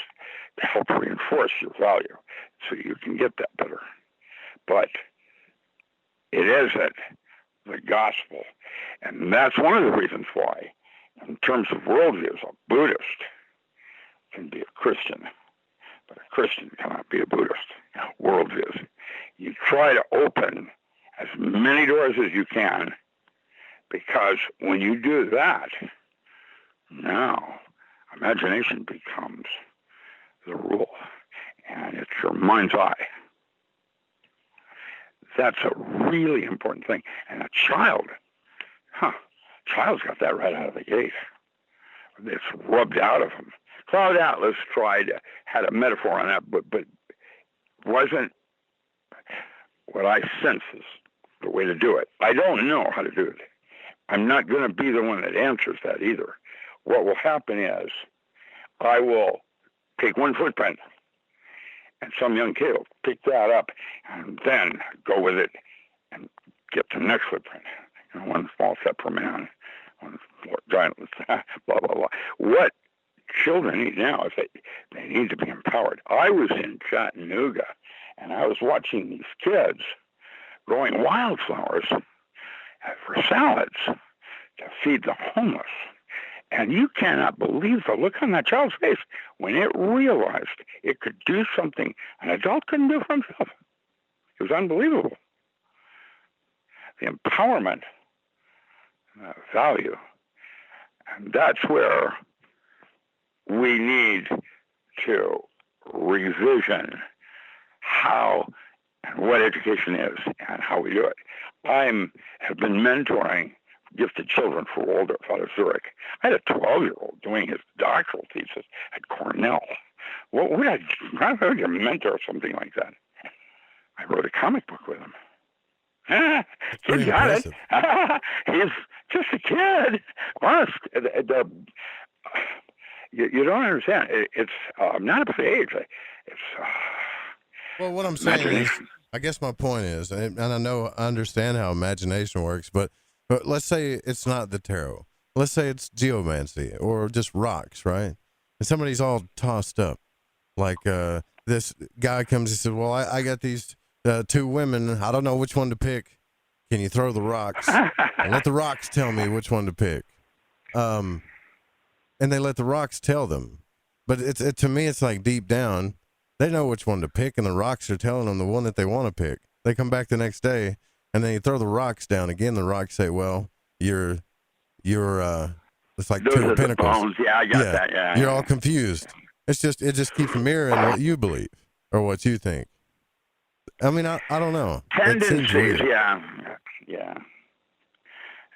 to help reinforce your value so you can get that better. But it isn't the gospel. And that's one of the reasons why, in terms of worldviews, a Buddhist can be a Christian, but a Christian cannot be a Buddhist. Worldviews. You try to open as many doors as you can, because when you do that, now imagination becomes the rule, and it's your mind's eye. That's a really important thing. And a child's got that right out of the gate. It's rubbed out of him. Cloud Atlas had a metaphor on that, but wasn't what I sense is the way to do it. I don't know how to do it. I'm not going to be the one that answers that either. What will happen is I will take one footprint, and some young kid will pick that up and then go with it and get the next footprint. You know, one small step for man, one giant, blah, blah, blah. What children need now is they need to be empowered. I was in Chattanooga, and I was watching these kids growing wildflowers for salads to feed the homeless. And you cannot believe the look on that child's face when it realized it could do something an adult couldn't do for himself. It was unbelievable. The empowerment, value. And that's where we need to revision how and what education is and how we do it. I have been mentoring gifted children for older Father Zurich. I had a 12-year-old doing his doctoral thesis at Cornell. How would you mentor something like that? I wrote a comic book with him. He got it. He's just a kid. Honest. You don't understand. It's not about age. It's well, what I'm saying is, I guess my point is, and I understand how imagination works, but let's say it's not the tarot. Let's say it's geomancy or just rocks, right? And somebody's all tossed up. Like this guy comes and says, well, I got these two women. I don't know which one to pick. Can you throw the rocks? And let the rocks tell me which one to pick. And they let the rocks tell them. But to me, it's like deep down, they know which one to pick, and the rocks are telling them the one that they want to pick. They come back the next day, and then you throw the rocks down again. The rocks say, "Well, you're it's like those two are of pentacles." The bones. Yeah, I got that. Yeah, you're all confused. It just keeps mirroring what you believe or what you think. I mean, I don't know. Tendencies. Yeah.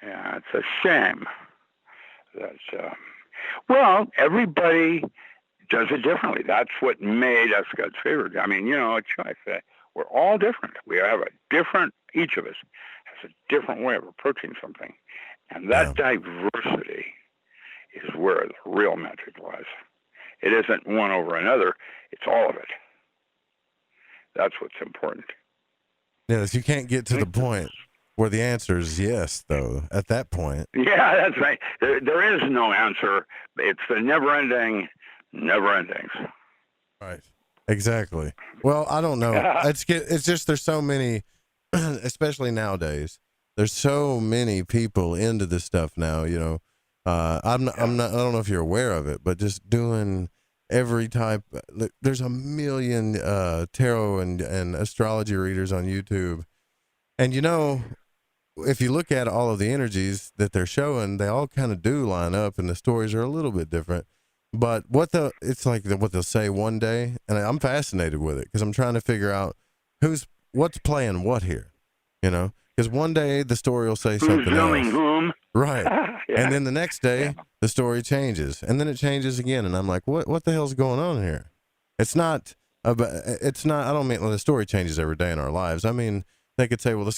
It's a shame. That's well, everybody does it differently. That's what made us God's favorite. I mean, a choice. We're all different. We have each of us has a different way of approaching something. And that diversity is where the real magic lies. It isn't one over another. It's all of it. That's what's important. Yes, you can't get to the point where the answer is yes, though, at that point. Yeah, that's right. There is no answer. It's the never-endings. Right. Exactly. Well, I don't know. It's just there's so many, especially nowadays. There's so many people into this stuff now. I don't know if you're aware of it, but just doing every type. There's a million tarot and astrology readers on YouTube, and if you look at all of the energies that they're showing, they all kind of do line up, and the stories are a little bit different. But it's like what they'll say one day, and I'm fascinated with it because I'm trying to figure out what's playing what here, because one day the story will say something else, whom? Right, and then the next day the story changes, and then it changes again, and I'm like, what the hell's going on here? It's not. I don't mean the story changes every day in our lives. I mean, they could say, well, the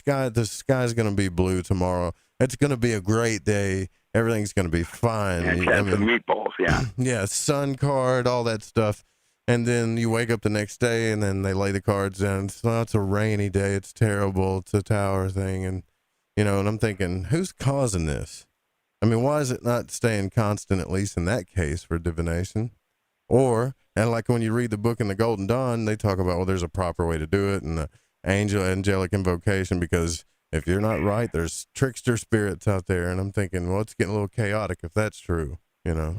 sky's going to be blue tomorrow. It's going to be a great day. Everything's going to be fine. And the meatballs, yeah. Yeah, sun card, all that stuff. And then you wake up the next day, and then they lay the cards down. It's a rainy day. It's terrible. It's a tower thing. And, and I'm thinking, who's causing this? I mean, why is it not staying constant, at least in that case, for divination? And like when you read the book in the Golden Dawn, they talk about, well, there's a proper way to do it, and the angelic invocation, because if you're not right, there's trickster spirits out there. And I'm thinking, well, it's getting a little chaotic if that's true, Yeah.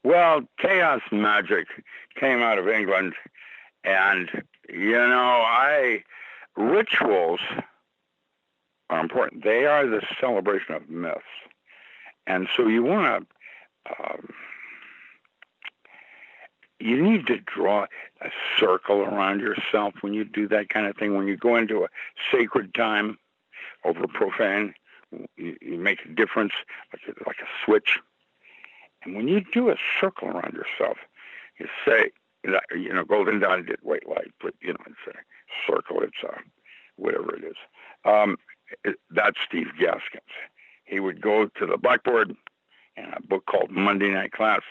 Well, chaos magic came out of England, and, rituals are important. They are the celebration of myths. And so you want to, you need to draw a circle around yourself when you do that kind of thing. When you go into a sacred time over profane, you make a difference, like a switch. And when you do a circle around yourself, you say, Golden Dawn did white light, but, it's a circle, it's whatever it is. That's Steve Gaskins. He would go to the blackboard, in a book called Monday Night Class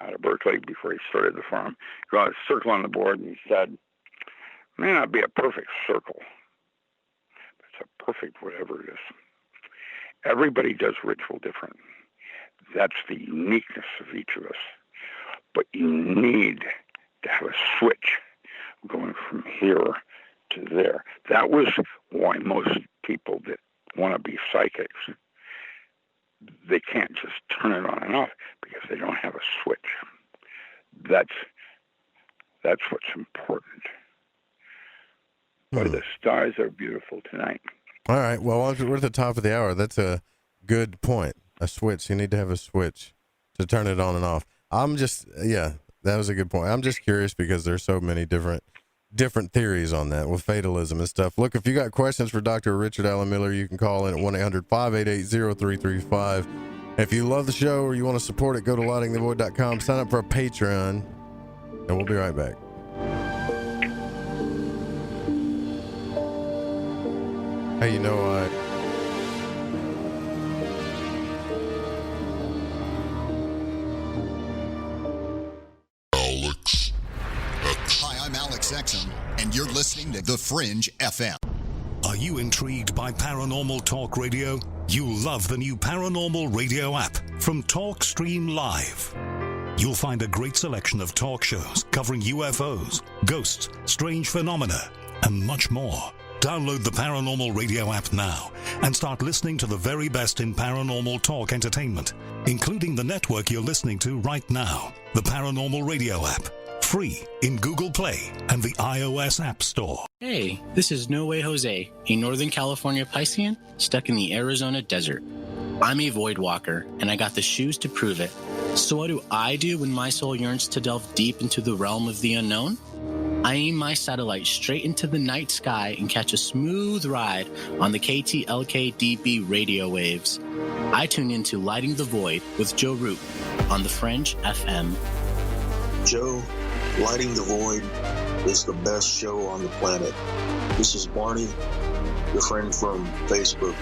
out of Berkeley before he started the firm. He drew a circle on the board, and he said, it may not be a perfect circle, but it's a perfect whatever it is. Everybody does ritual different. That's the uniqueness of each of us. But you need to have a switch going from here to there. That was why most people that want to be psychics, they can't just turn it on and off because they don't have a switch. That's what's important. Boy, the stars are beautiful tonight. All right. Well, we're at the top of the hour. That's a good point. A switch. You need to have a switch to turn it on and off. That was a good point. I'm just curious because there's so many different theories on that with fatalism and stuff. Look, if you got questions for Dr. Richard Allen Miller, you can call in at 1-800-588-0335. If you love the show or you want to support it, go to lightingthevoid.com, sign up for a Patreon, and we'll be right back. Hey, Hi, I'm Alex Exum, and you're listening to The Fringe FM. Are you intrigued by paranormal talk radio? You'll love the new paranormal radio app from TalkStream Live. You'll find a great selection of talk shows covering UFOs, ghosts, strange phenomena, and much more. Download the Paranormal Radio app now and start listening to the very best in paranormal talk entertainment, including the network you're listening to right now, the Paranormal Radio app. Free in Google Play and the iOS App Store. Hey, this is No Way Jose, a Northern California Piscean stuck in the Arizona desert. I'm a void walker, and I got the shoes to prove it. So what do I do when my soul yearns to delve deep into the realm of the unknown? I aim my satellite straight into the night sky and catch a smooth ride on the KTLK-DB radio waves. I tune into Lighting the Void with Joe Root on the Fringe FM. Joe, Lighting the Void is the best show on the planet. This is Barney, your friend from Facebook.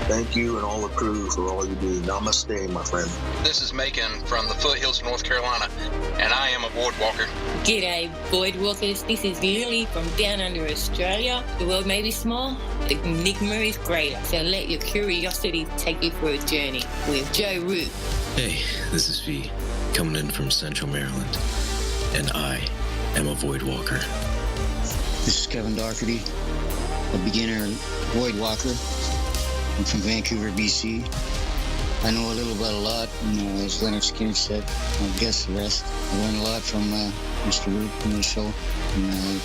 Thank you and all the crew for all you do. Namaste, my friend. This is Macon from the foothills of North Carolina, and I am a void walker. G'day, void walkers. This is Lily from down under Australia. The world may be small, the enigma is greater. So let your curiosity take you for a journey with Joe Root. Hey, this is V, coming in from Central Maryland, and I am a void walker. This is Kevin Doherty, a beginner void walker. I'm from Vancouver, BC. I know a little about a lot, and as Leonard Skinner said, I'll guess the rest. I learned a lot from Mr. Root in the show, and I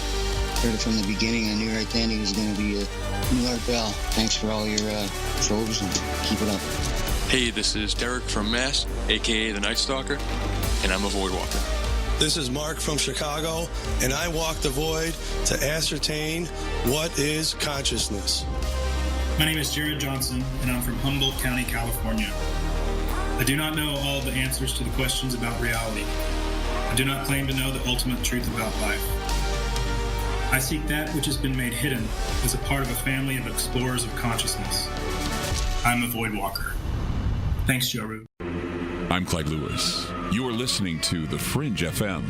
heard it from the beginning. I knew right then he was going to be a new Art Bell. Thanks for all your shows, and keep it up. Hey, this is Derek from Mass, a.k.a. the Night Stalker, and I'm a void walker. This is Mark from Chicago, and I walk the void to ascertain what is consciousness. My name is Jared Johnson, and I'm from Humboldt County, California. I do not know all the answers to the questions about reality. I do not claim to know the ultimate truth about life. I seek that which has been made hidden as a part of a family of explorers of consciousness. I'm a void walker. Thanks, Joe Root. I'm Clyde Lewis. You are listening to The Fringe FM.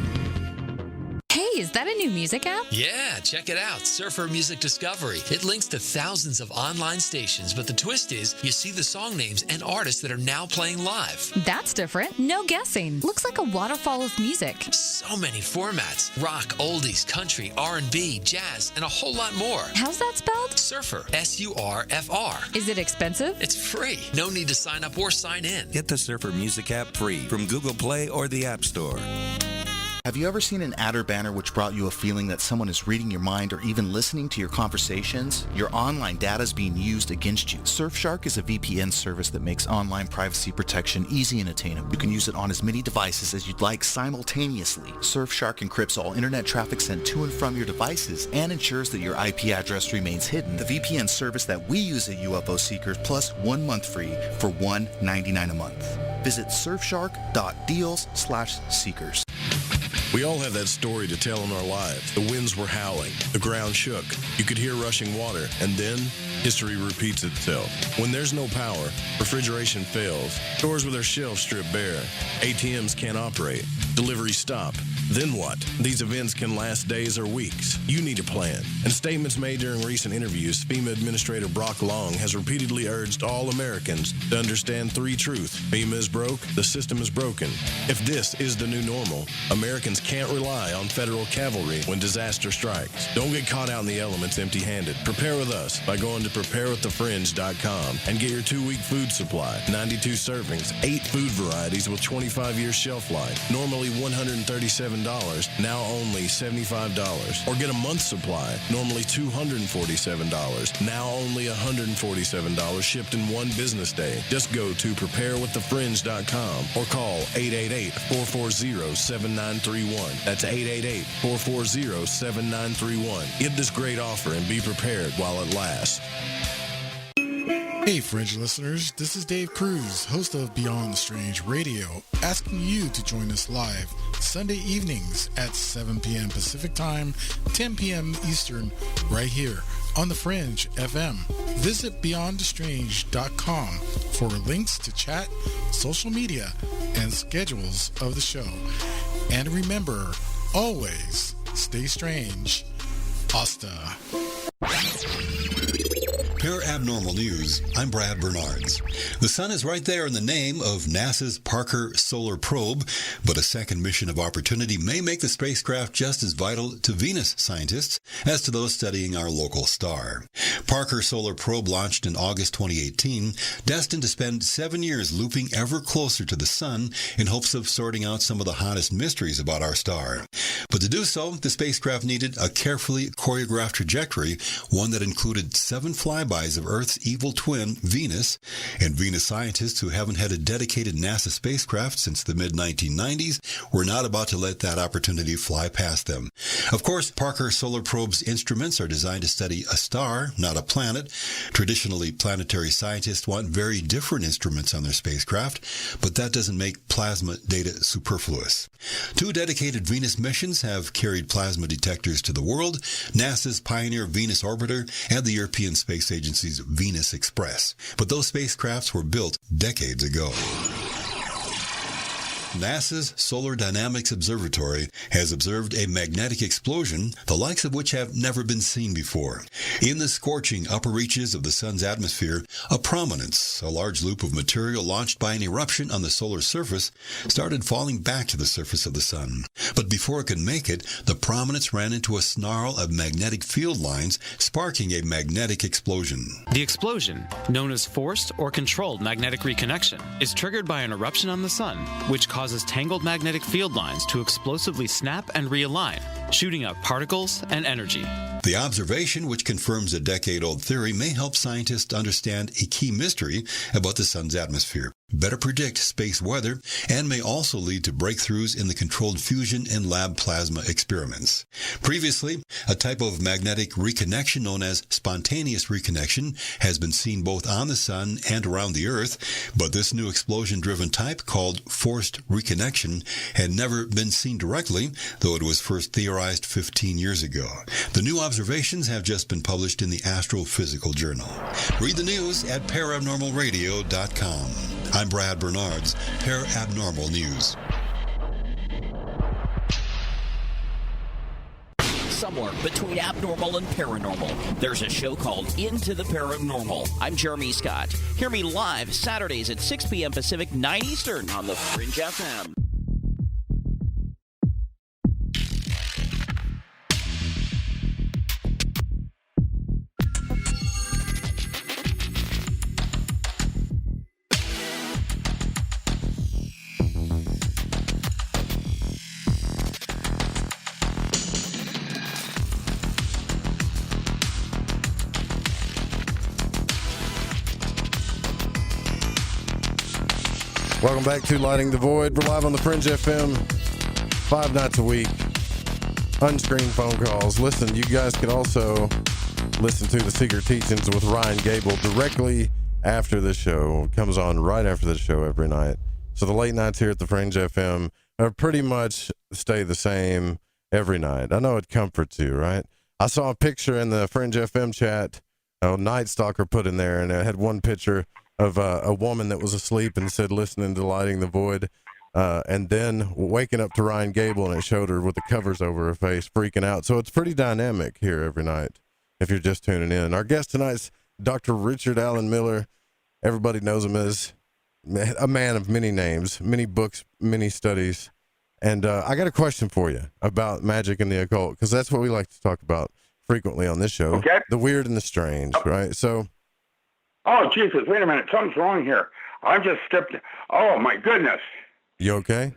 Hey, is that a new music app? Yeah, check it out. Surfer Music Discovery. It links to thousands of online stations, but the twist is you see the song names and artists that are now playing live. That's different. No guessing. Looks like a waterfall of music. So many formats. Rock, oldies, country, R&B, jazz, and a whole lot more. How's that spelled? Surfer. S-U-R-F-R. Is it expensive? It's free. No need to sign up or sign in. Get the Surfer Music app free from Google Play or the App Store. Have you ever seen an ad or banner which brought you a feeling that someone is reading your mind or even listening to your conversations? Your online data is being used against you. Surfshark is a VPN service that makes online privacy protection easy and attainable. You can use it on as many devices as you'd like simultaneously. Surfshark encrypts all internet traffic sent to and from your devices and ensures that your IP address remains hidden. The VPN service that we use at UFO Seekers, plus 1 month free for $1.99 a month. Visit surfshark.deals/seekers. We all have that story to tell in our lives. The winds were howling. The ground shook. You could hear rushing water. And then history repeats itself. When there's no power, refrigeration fails, stores with their shelves strip bare, ATMs can't operate, deliveries stop. Then what? These events can last days or weeks. You need a plan. In statements made during recent interviews, FEMA Administrator Brock Long has repeatedly urged all Americans to understand three truths. FEMA is broke, the system is broken. If this is the new normal, Americans can't rely on federal cavalry when disaster strikes. Don't get caught out in the elements empty-handed. Prepare with us by going to preparewiththefringe.com and get your 2-week food supply. 92 servings, 8 food varieties with 25-year shelf life. Normally $137, now only $75. Or get a month's supply, normally $247, now only $147, shipped in one business day. Just go to preparewiththefringe.com or call 888-440-7931. That's 888-440-7931. Get this great offer and be prepared while it lasts. Hey Fringe listeners, this is Dave Cruz, host of Beyond the Strange Radio, asking you to join us live Sunday evenings at 7 p.m. Pacific Time, 10 p.m. Eastern, right here on the Fringe FM. Visit beyondthestrange.com for links to chat, social media, and schedules of the show. And remember, always stay strange. Hasta. Abnormal News, I'm Brad Bernards. The sun is right there in the name of NASA's Parker Solar Probe, but a second mission of opportunity may make the spacecraft just as vital to Venus scientists as to those studying our local star. Parker Solar Probe launched in August 2018, destined to spend 7 years looping ever closer to the sun in hopes of sorting out some of the hottest mysteries about our star. But to do so, the spacecraft needed a carefully choreographed trajectory, one that included 7 flybys of Earth's evil twin, Venus, and Venus scientists who haven't had a dedicated NASA spacecraft since the mid-1990s were not about to let that opportunity fly past them. Of course, Parker Solar Probe's instruments are designed to study a star, not a planet. Traditionally, planetary scientists want very different instruments on their spacecraft, but that doesn't make plasma data superfluous. 2 dedicated Venus missions have carried plasma detectors to the world, NASA's Pioneer Venus Orbiter and the European Space Agency's Venus Express. But those spacecrafts were built decades ago. NASA's Solar Dynamics Observatory has observed a magnetic explosion, the likes of which have never been seen before. In the scorching upper reaches of the sun's atmosphere, a prominence, a large loop of material launched by an eruption on the solar surface, started falling back to the surface of the sun. But before it could make it, the prominence ran into a snarl of magnetic field lines, sparking a magnetic explosion. The explosion, known as forced or controlled magnetic reconnection, is triggered by an eruption on the sun, which causes tangled magnetic field lines to explosively snap and realign, shooting out particles and energy. The observation, which confirms a decade-old theory, may help scientists understand a key mystery about the sun's atmosphere, better predict space weather, and may also lead to breakthroughs in the controlled fusion and lab plasma experiments. Previously, a type of magnetic reconnection known as spontaneous reconnection has been seen both on the sun and around the Earth, but this new explosion-driven type, called forced reconnection, had never been seen directly, though it was first theorized 15 years ago. The new observations have just been published in the Astrophysical Journal. Read the news at parabnormalradio.com. I'm Brad Bernards, Abnormal News. Somewhere between abnormal and paranormal, there's a show called Into the Paranormal. I'm Jeremy Scott. Hear me live Saturdays at 6 p.m. Pacific, 9 Eastern on the Fringe FM. Welcome back to Lighting the Void. We're live on the Fringe FM 5 nights a week. Unscreened phone calls. Listen, you guys can also listen to the Secret Teachings with Ryan Gable directly after the show. It comes on right after the show every night. So the late nights here at the Fringe FM are pretty much stay the same every night. I know it comforts you, right? I saw a picture in the Fringe FM chat Night Stalker put in there, and it had one picture of a woman that was asleep and said, listening to Lighting the Void, and then waking up to Ryan Gable, and it showed her with the covers over her face, freaking out. So it's pretty dynamic here every night, if you're just tuning in. Our guest tonight's Dr. Richard Allen Miller. Everybody knows him as a man of many names, many books, many studies. And I got a question for you about magic and the occult, because that's what we like to talk about frequently on this show. Okay. The weird and the strange, right? So. Oh, Jesus, wait a minute. Something's wrong here. I just stepped. Oh, my goodness. You okay?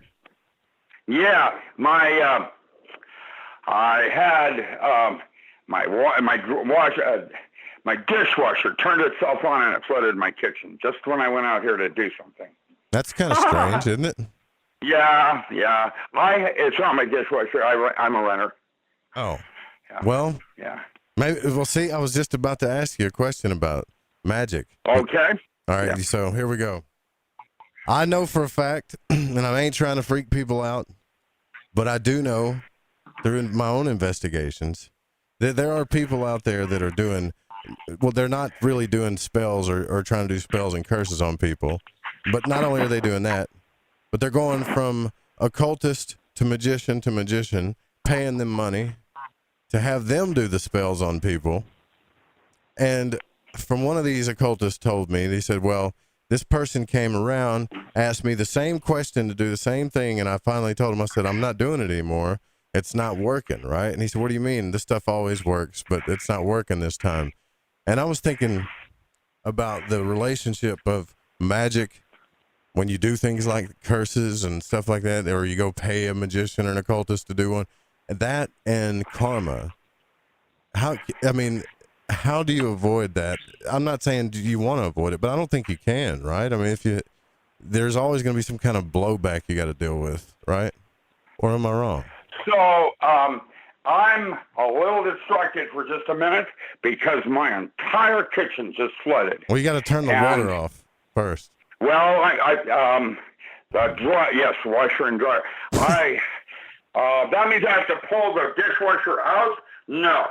Yeah. I had my dishwasher turned itself on and it flooded my kitchen just when I went out here to do something. That's kind of strange, isn't it? Yeah. It's not my dishwasher. I'm a renter. Oh. Yeah. Well. Yeah. Maybe. Well, see, I was just about to ask you a question about magic. Okay. All right. Yeah. So here we go. I know for a fact, and I ain't trying to freak people out, but I do know through my own investigations that there are people out there that are doing, well, they're not really doing spells or trying to do spells and curses on people, but not only are they doing that, but they're going from occultist to magician, paying them money to have them do the spells on people. And from one of these occultists told me, he said, well, this person came around, asked me the same question to do the same thing, and I finally told him, I said, I'm not doing it anymore. It's not working, right? And he said, what do you mean? This stuff always works, but it's not working this time. And I was thinking about the relationship of magic when you do things like curses and stuff like that, or you go pay a magician or an occultist to do one, that and karma. How do you avoid that? I'm not saying do you want to avoid it, but I don't think you can, right? I mean, there's always going to be some kind of blowback you got to deal with, right? Or am I wrong? So, I'm a little distracted for just a minute because my entire kitchen just flooded. Well, you got to turn the water off first. Well, the dryer, yes, washer and dryer. That means I have to pull the dishwasher out? No.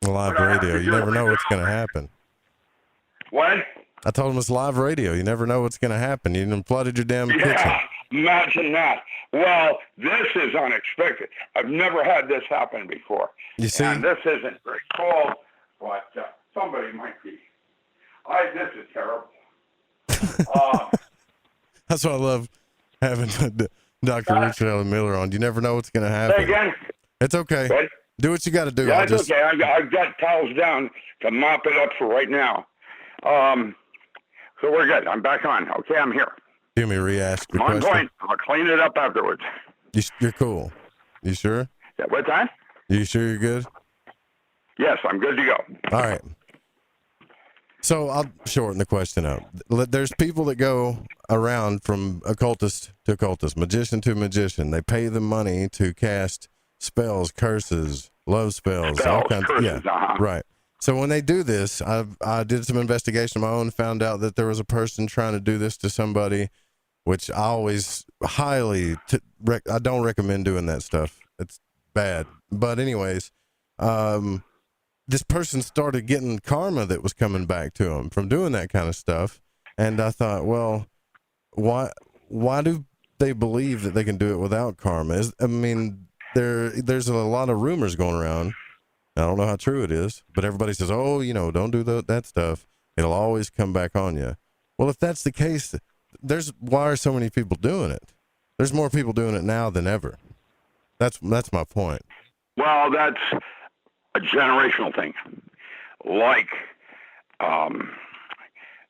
Live radio. You never know what's going to happen. What? I told him it's live radio. You never know what's going to happen. You done flooded your damn kitchen. Imagine that. Well, this is unexpected. I've never had this happen before. You see? And this isn't very cool, but somebody might be. This is terrible. That's why I love having Dr. Richard Allen Miller on. You never know what's going to happen. Say again? It's okay. What? Do what you got to do. Yeah, it's okay. I've got towels down to mop it up for right now. So we're good. I'm back on. Okay, I'm here. Do me re-ask the on question. Point. I'll clean it up afterwards. You're cool. You sure? Yeah, what time? You sure you're good? Yes, I'm good to go. All right. So I'll shorten the question up. There's people that go around from occultist to occultist, magician to magician. They pay them money to cast spells, curses, love spells, all kinds of, right. So when they do this, I did some investigation of my own, found out that there was a person trying to do this to somebody, which I always I don't recommend doing that stuff. It's bad. But anyways, this person started getting karma that was coming back to him from doing that kind of stuff. And I thought, well, why do they believe that they can do it without karma? There's a lot of rumors going around. I don't know how true it is, but everybody says, oh, don't do that stuff. It'll always come back on you. Well, if that's the case, why are so many people doing it? There's more people doing it now than ever. That's my point. Well, that's a generational thing. Like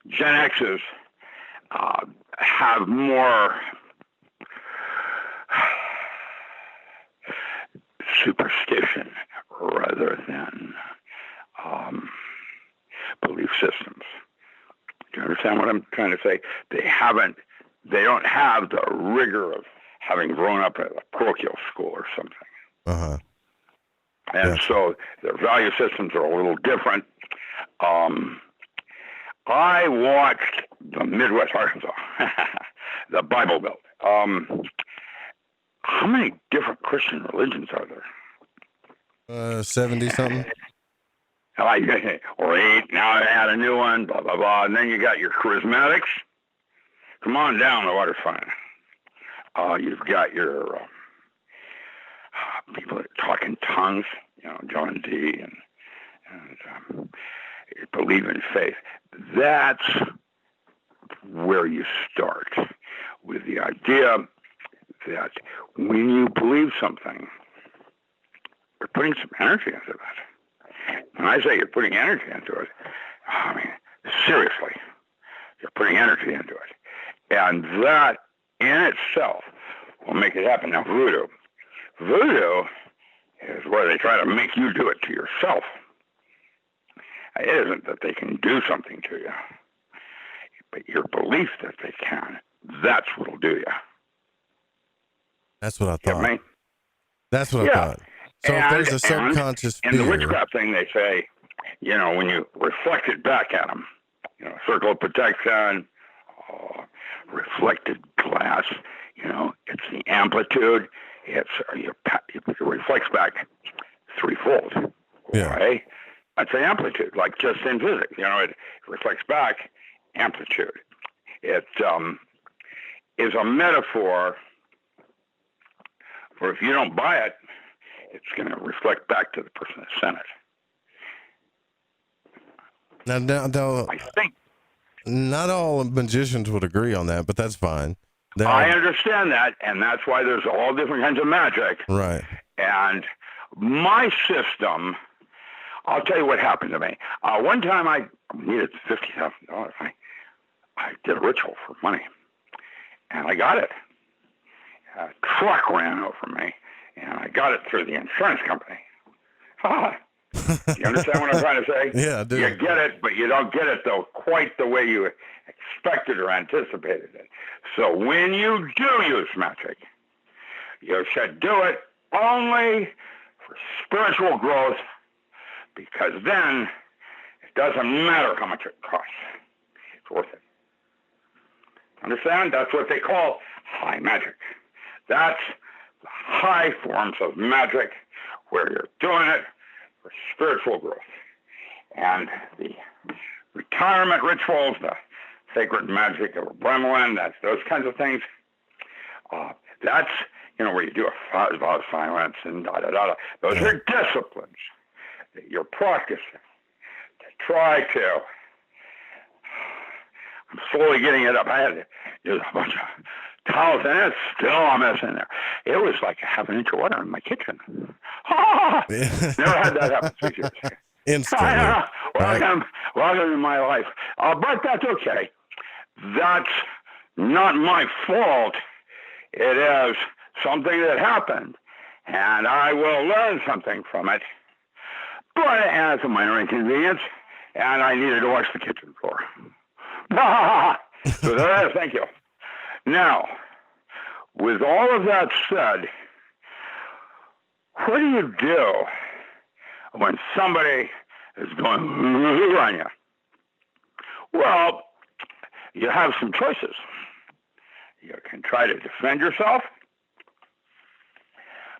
Gen X's have more superstition rather than belief systems. Do you understand what I'm trying to say? They don't have the rigor of having grown up at a parochial school or something. Uh-huh. And so their value systems are a little different. I watched the Midwest Arkansas, the Bible Belt. How many different Christian religions are there? 70 something. Or 8, now I add a new one, blah, blah, blah. And then you got your charismatics. Come on down, the water's fine. You've got your people that talk in tongues, John D. and believe in faith. That's where you start, with the idea that when you believe something, you're putting some energy into it. When I say you're putting energy into it, I mean, seriously, you're putting energy into it. And that in itself will make it happen. Now, voodoo is where they try to make you do it to yourself. It isn't that they can do something to you, but your belief that they can, that's what'll do you. That's what I thought. You know what I mean? That's what I thought. So if there's a subconscious fear. In the witchcraft thing, they say, when you reflect it back at them, circle of protection, reflected glass, it's the amplitude. It reflects back threefold. Yeah. Okay? That's the amplitude, like just in physics. It reflects back amplitude. It is a metaphor for if you don't buy it, it's going to reflect back to the person that sent it. Now, I think not all magicians would agree on that, but that's fine. I understand that, and that's why there's all different kinds of magic. Right. And my system, I'll tell you what happened to me. One time I needed $50,000. I did a ritual for money, and I got it. A truck ran over me, and I got it through the insurance company. You understand what I'm trying to say? Yeah, I do. You get it, but you don't get it, though, quite the way you expected or anticipated it. So when you do use magic, you should do it only for spiritual growth, because then it doesn't matter how much it costs. It's worth it. Understand? That's what they call high magic. That's the high forms of magic where you're doing it for spiritual growth. And the retirement rituals, the sacred magic of Bremelin, that's those kinds of things. That's, where you do a vow of silence and da-da-da-da. Those are disciplines that you're practicing to try to. I'm slowly getting it up. I had to use a bunch of towels, and it's still a mess in there. It was like a half an inch of water in my kitchen. Never had that happen 6 years ago. Instantly. Welcome to my life. But that's okay. That's not my fault. It is something that happened, and I will learn something from it. But as a minor inconvenience, and I needed to wash the kitchen floor. So there, thank you. Now, with all of that said, what do you do when somebody is going on you? Well, you have some choices. You can try to defend yourself.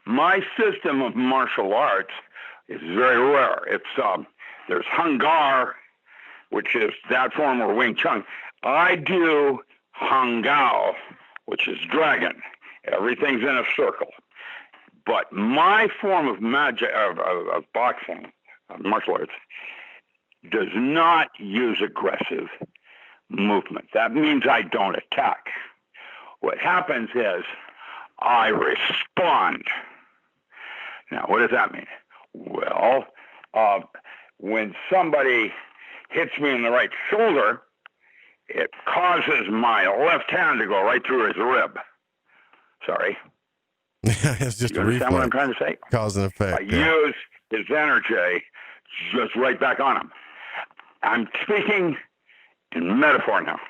My system of martial arts is very rare. It's there's Hung Gar, which is that form, or Wing Chun. I do Hung Gao, which is dragon. Everything's in a circle. But my form of magic, of boxing, of martial arts, does not use aggressive movement. That means I don't attack. What happens is I respond. Now, what does that mean? Well, when somebody hits me in the right shoulder, it causes my left hand to go right through his rib. Sorry. It's just you a understand reflex. what I'm trying to say? Cause and effect. I use his energy just right back on him. I'm speaking in metaphor now.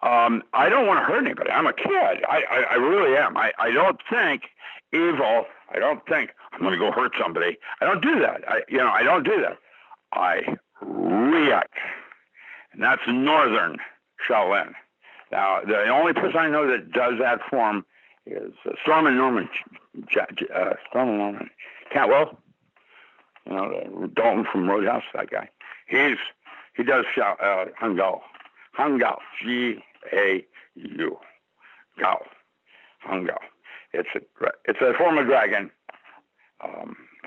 I don't want to hurt anybody. I'm a kid. I really am. I don't think evil. I don't think I'm going to go hurt somebody. I don't do that. I don't do that. I react. And that's Northern Shaolin. Now, the only person I know that does that form is Storm and Norman Cantwell. Dalton from Roadhouse, that guy. He does Hangao. Hangao, G-A-U, Gao, Hangao. It's a form of dragon,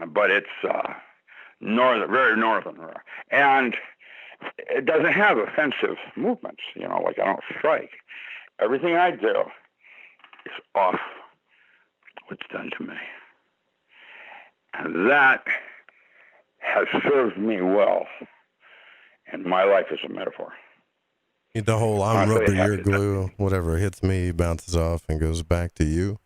but it's very northern, and it doesn't have offensive movements. Like I don't strike. Everything I do is off what's done to me, and that has served me well. And my life is a metaphor. The whole I'm rubber, you're glue, whatever hits me bounces off and goes back to you.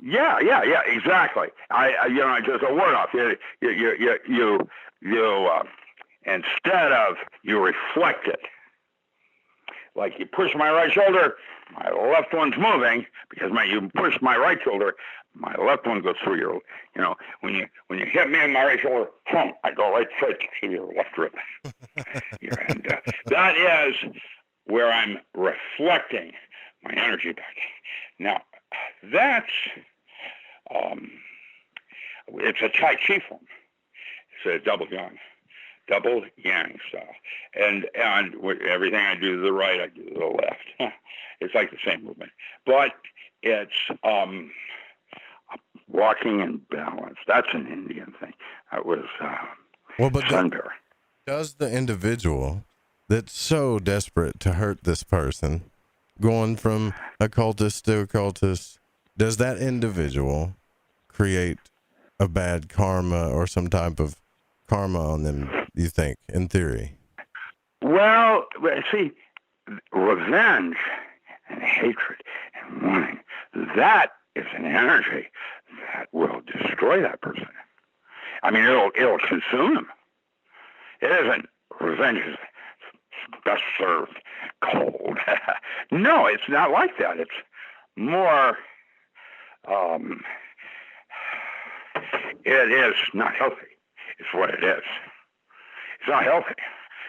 Yeah, exactly. Just a word off. You instead of you reflect it. Like you push my right shoulder, my left one's moving because you push my right shoulder, my left one goes through your. When you hit me in my right shoulder, I go right straight to your left rib. And that is where I'm reflecting my energy back. Now, that's it's a Tai Chi form. It's a double yang style, and everything I do to the right, I do to the left. It's like the same movement, but it's walking in balance. That's an Indian thing. That was Sun Bear. Does the individual that's so desperate to hurt this person, going from occultist to occultist, does that individual create a bad karma or some type of karma on them, you think, in theory? Well, see, revenge and hatred and wanting, that is an energy that will destroy that person. I mean, it'll consume them. It isn't revenge is best served cold. No, it's not like that. It's more, it is not healthy. It's what it is. It's not healthy.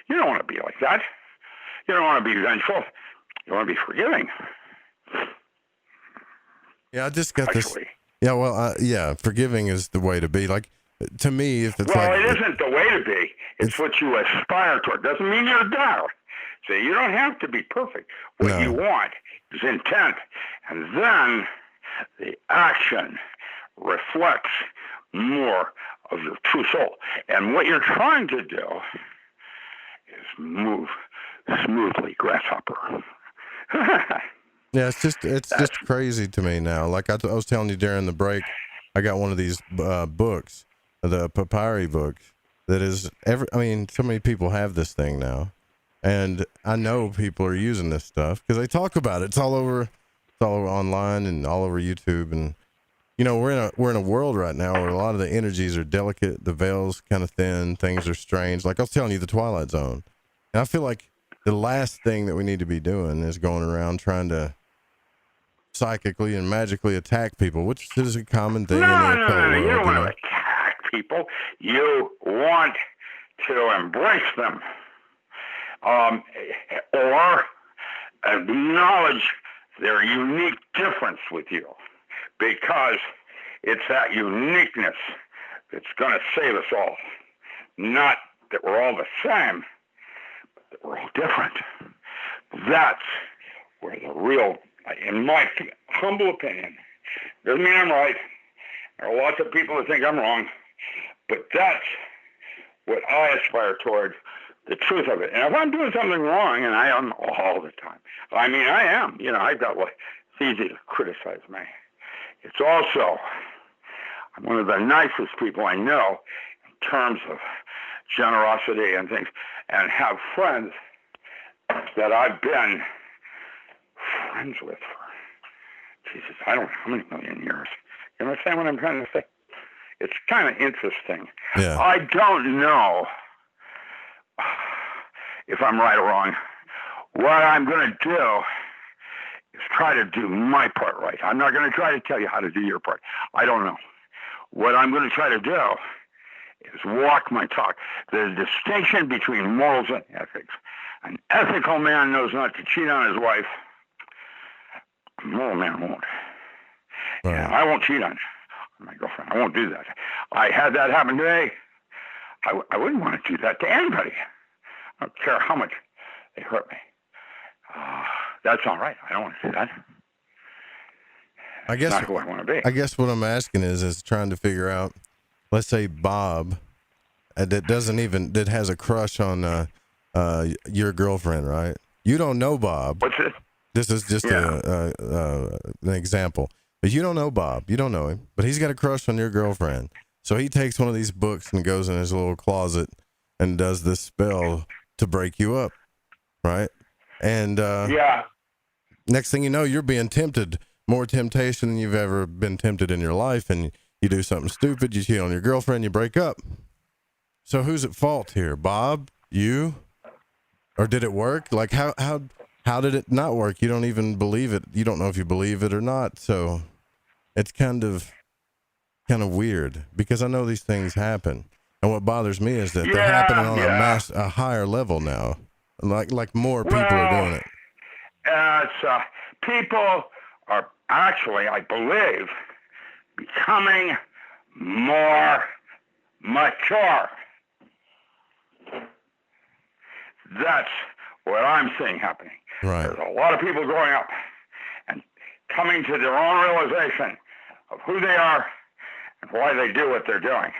You don't want to be like that. You don't want to be vengeful. You want to be forgiving. Yeah, I just got this. Yeah, well, forgiving is the way to be. Like, to me, if it's it isn't the way to be. It's what you aspire toward. Doesn't mean you're there. So you don't have to be perfect. What you want is intent. And then the action reflects more of your true soul. And what you're trying to do is move smoothly, grasshopper. Yeah, it's just crazy to me now. Like I was telling you during the break, I got one of these books, the papyri book, that is so many people have this thing now, and I know people are using this stuff because they talk about it. It's all over online and all over YouTube, and we're in a world right now where a lot of the energies are delicate, the veil's kind of thin, things are strange. Like I was telling you, the Twilight Zone, and I feel like the last thing that we need to be doing is going around trying to psychically and magically attack people, which is a common thing in the occult world. You don't want to attack people. You want to embrace them, or acknowledge their unique difference with you, because it's that uniqueness that's going to save us all. Not that we're all the same, but that we're all different. That's where the real, in my humble opinion, doesn't mean I'm right. There are lots of people that think I'm wrong, but that's what I aspire toward, the truth of it. And if I'm doing something wrong, and I am all the time, I mean, I am, I've got it's easy to criticize me. It's also, I'm one of the nicest people I know in terms of generosity and things, and have friends that I've been friends with for, Jesus, I don't know how many million years. You understand what I'm trying to say? It's kind of interesting. Yeah. I don't know if I'm right or wrong. What I'm going to do is try to do my part right. I'm not going to try to tell you how to do your part. I don't know. What I'm going to try to do is walk my talk. The distinction between morals and ethics. An ethical man knows not to cheat on his wife. A moral man won't. Right. And I won't cheat on my girlfriend. I won't do that. I had that happen today. I wouldn't want to do that to anybody. I don't care how much they hurt me. That's all right. I don't want to do that. I guess not who I want to be. I guess what I'm asking is trying to figure out. Let's say Bob, that has a crush on your girlfriend, right? You don't know Bob. What's this? This is just an example. But you don't know Bob. You don't know him. But he's got a crush on your girlfriend. So he takes one of these books and goes in his little closet and does this spell to break you up, right? And next thing you know, you're being tempted. More temptation than you've ever been tempted in your life. And you do something stupid. You cheat on your girlfriend. You break up. So who's at fault here? Bob? You? Or did it work? Like how did it not work? You don't even believe it. You don't know if you believe it or not. So it's kind of weird because I know these things happen. And what bothers me is that they're happening on a higher level now. Like more people are doing it. People are actually, I believe, becoming more mature. That's what I'm seeing happening. Right. There's a lot of people growing up and coming to their own realization of who they are and why they do what they're doing.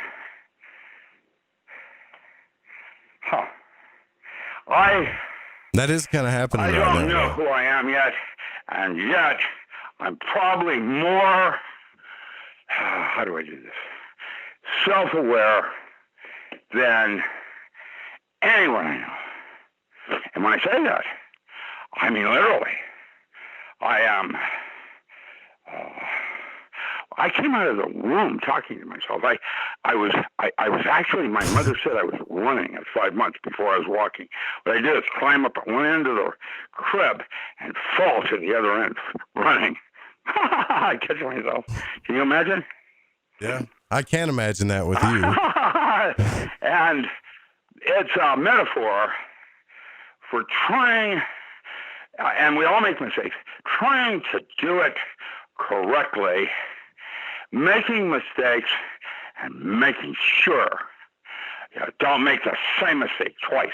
That is kind of happening right now. I don't know who I am yet, and yet I'm probably more, how do I do this, self-aware than anyone I know. And when I say that, I mean literally. I am, I came out of the womb talking to myself. I was actually, my mother said I was running at 5 months before I was walking. What I did is climb up at one end of the crib and fall to the other end, running. I catch myself. Can you imagine? Yeah, I can't imagine that with you. And it's a metaphor for trying, and we all make mistakes, trying to do it correctly, making mistakes, and making sure you don't make the same mistake twice.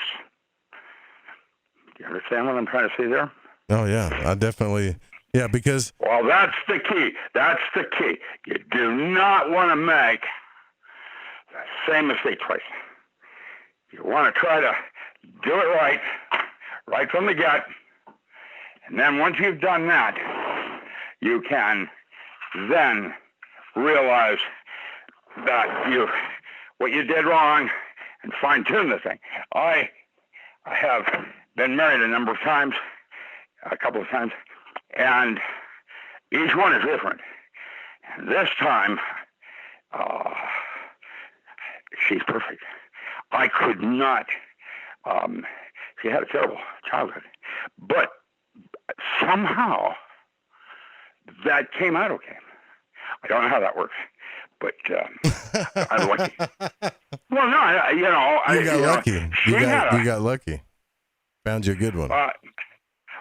Do you understand what I'm trying to say there? Oh, yeah, I definitely, yeah, because... Well, that's the key. That's the key. You do not want to make the same mistake twice. You want to try to do it right from the get, and then once you've done that, you can then realize that what you did wrong and fine-tune the thing. I have been married a couple of times, and each one is different. And this time, she's perfect. I could not, she had a terrible childhood, but somehow that came out okay. I don't know how that works, but I'm lucky. Well, no, you got lucky. You got lucky. Found you a good one.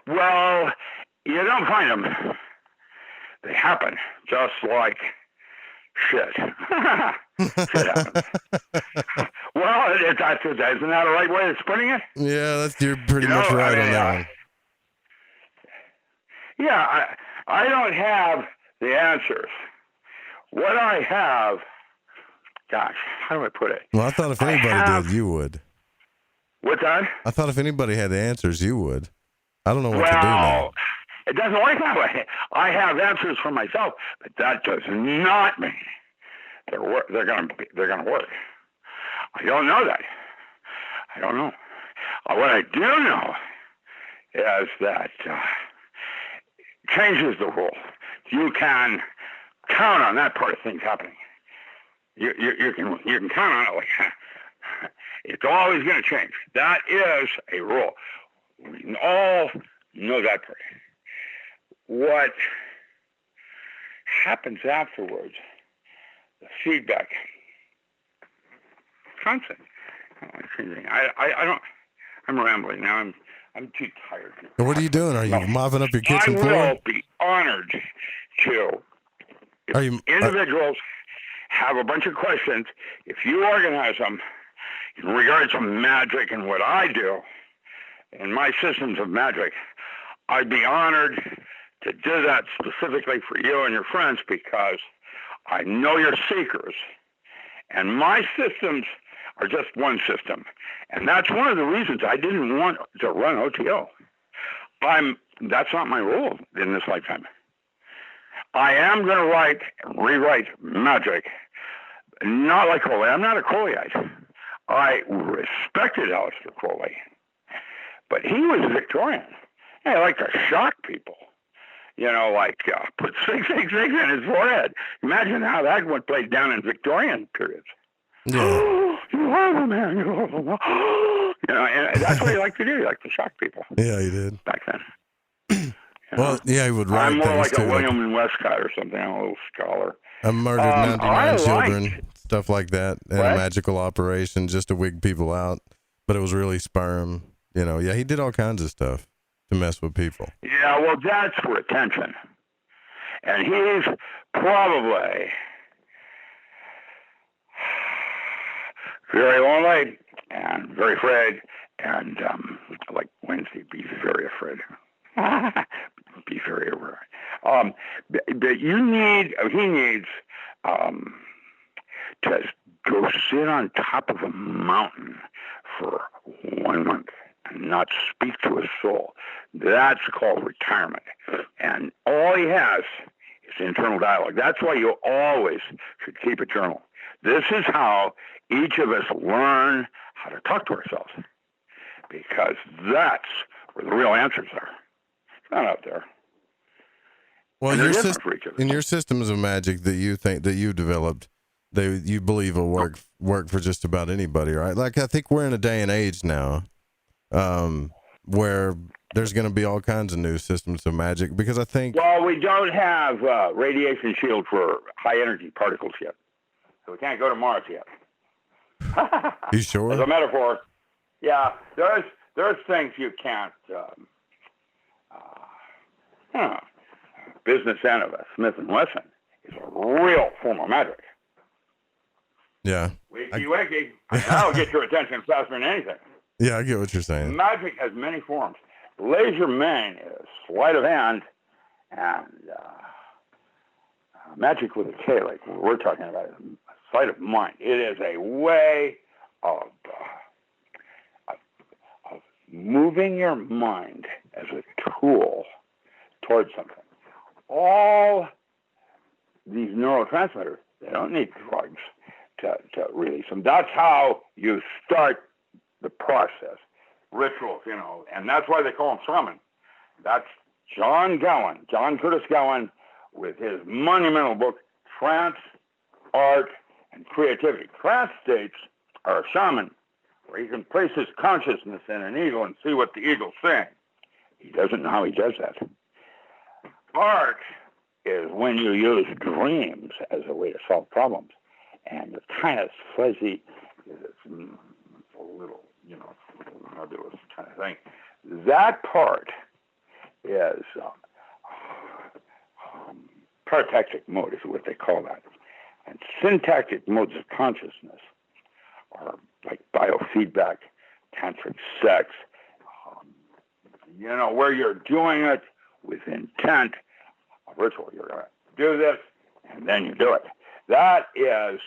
Well, you don't find them. They happen, just like shit. Shit happens. Well, isn't that a right way of putting it? Yeah, you're pretty much right on that one. Yeah, I don't have the answers. What I have, gosh, how do I put it? Well, I thought if anybody did, you would. What's that? I thought if anybody had the answers, you would. I don't know what to do now. It doesn't work that way. I have answers for myself, but that does not mean they're going to work. I don't know that. I don't know. What I do know is that changes the rule. You can count on that part of things happening. You can count on it like it's always going to change. That is a rule. We can all know that part. What happens afterwards, the feedback, constant. I don't. I'm rambling now. I'm too tired. What are you doing? Are you mopping up your kitchen floor? I will be honored to. If individuals have a bunch of questions, if you organize them in regards to magic and what I do, in my systems of magic, I'd be honored to do that specifically for you and your friends because I know you're seekers. And my systems are just one system. And that's one of the reasons I didn't want to run OTO. That's not my role in this lifetime. I am going to write and rewrite magic, not like Crowley. I'm not a Crowleyite. I respected Aleister Crowley, but he was Victorian. He liked to shock people. Like put 666 in his forehead. Imagine how that one played down in Victorian periods. Yeah. You horrible man, you horrible man. And that's what he liked to do. He liked to shock people. Yeah, he did. Back then. Well, yeah, he would write I'm more things like too, a William and Westcott or something. I'm a little scholar. I murdered 99 children, stuff like that, and a magical operation just to wig people out. But it was really sperm. Yeah, he did all kinds of stuff to mess with people. Yeah, well, that's for attention. And he's probably very lonely and very afraid. And like Wednesday, be very afraid. Be very aware. But he needs to go sit on top of a mountain for 1 month and not speak to a soul. That's called retirement. And all he has is internal dialogue. That's why you always should keep a journal. This is how each of us learn how to talk to ourselves, because that's where the real answers are. It's not out there. Well, in your systems of magic that you think that you developed, you believe will work for just about anybody, right? Like, I think we're in a day and age now where there's going to be all kinds of new systems of magic, because I think... Well, we don't have radiation shield for high energy particles yet, so we can't go to Mars yet. You sure? As a metaphor, yeah, there's things you can't... Business end of a Smith & Wesson is a real form of magic. Yeah. Wakey. That'll get your attention faster than anything. Yeah, I get what you're saying. Magic has many forms. Laser main is sleight of hand, and magic with a K, like we're talking about, is sleight of mind. It is a way of moving your mind as a tool towards something. All these neurotransmitters, they don't need drugs to release them. That's how you start the process. Rituals, and that's why they call them shaman. That's John Curtis Gowan, with his monumental book, Trance, Art, and Creativity. Trance states are a shaman, where he can place his consciousness in an eagle and see what the eagle's saying. He doesn't know how he does that. Art is when you use dreams as a way to solve problems. And it's kind of fuzzy, it's a little, nebulous kind of thing. That part is paratactic mode is what they call that. And syntactic modes of consciousness are like biofeedback, tantric sex, where you're doing it with intent, a ritual. You're going to do this, and then you do it. That is,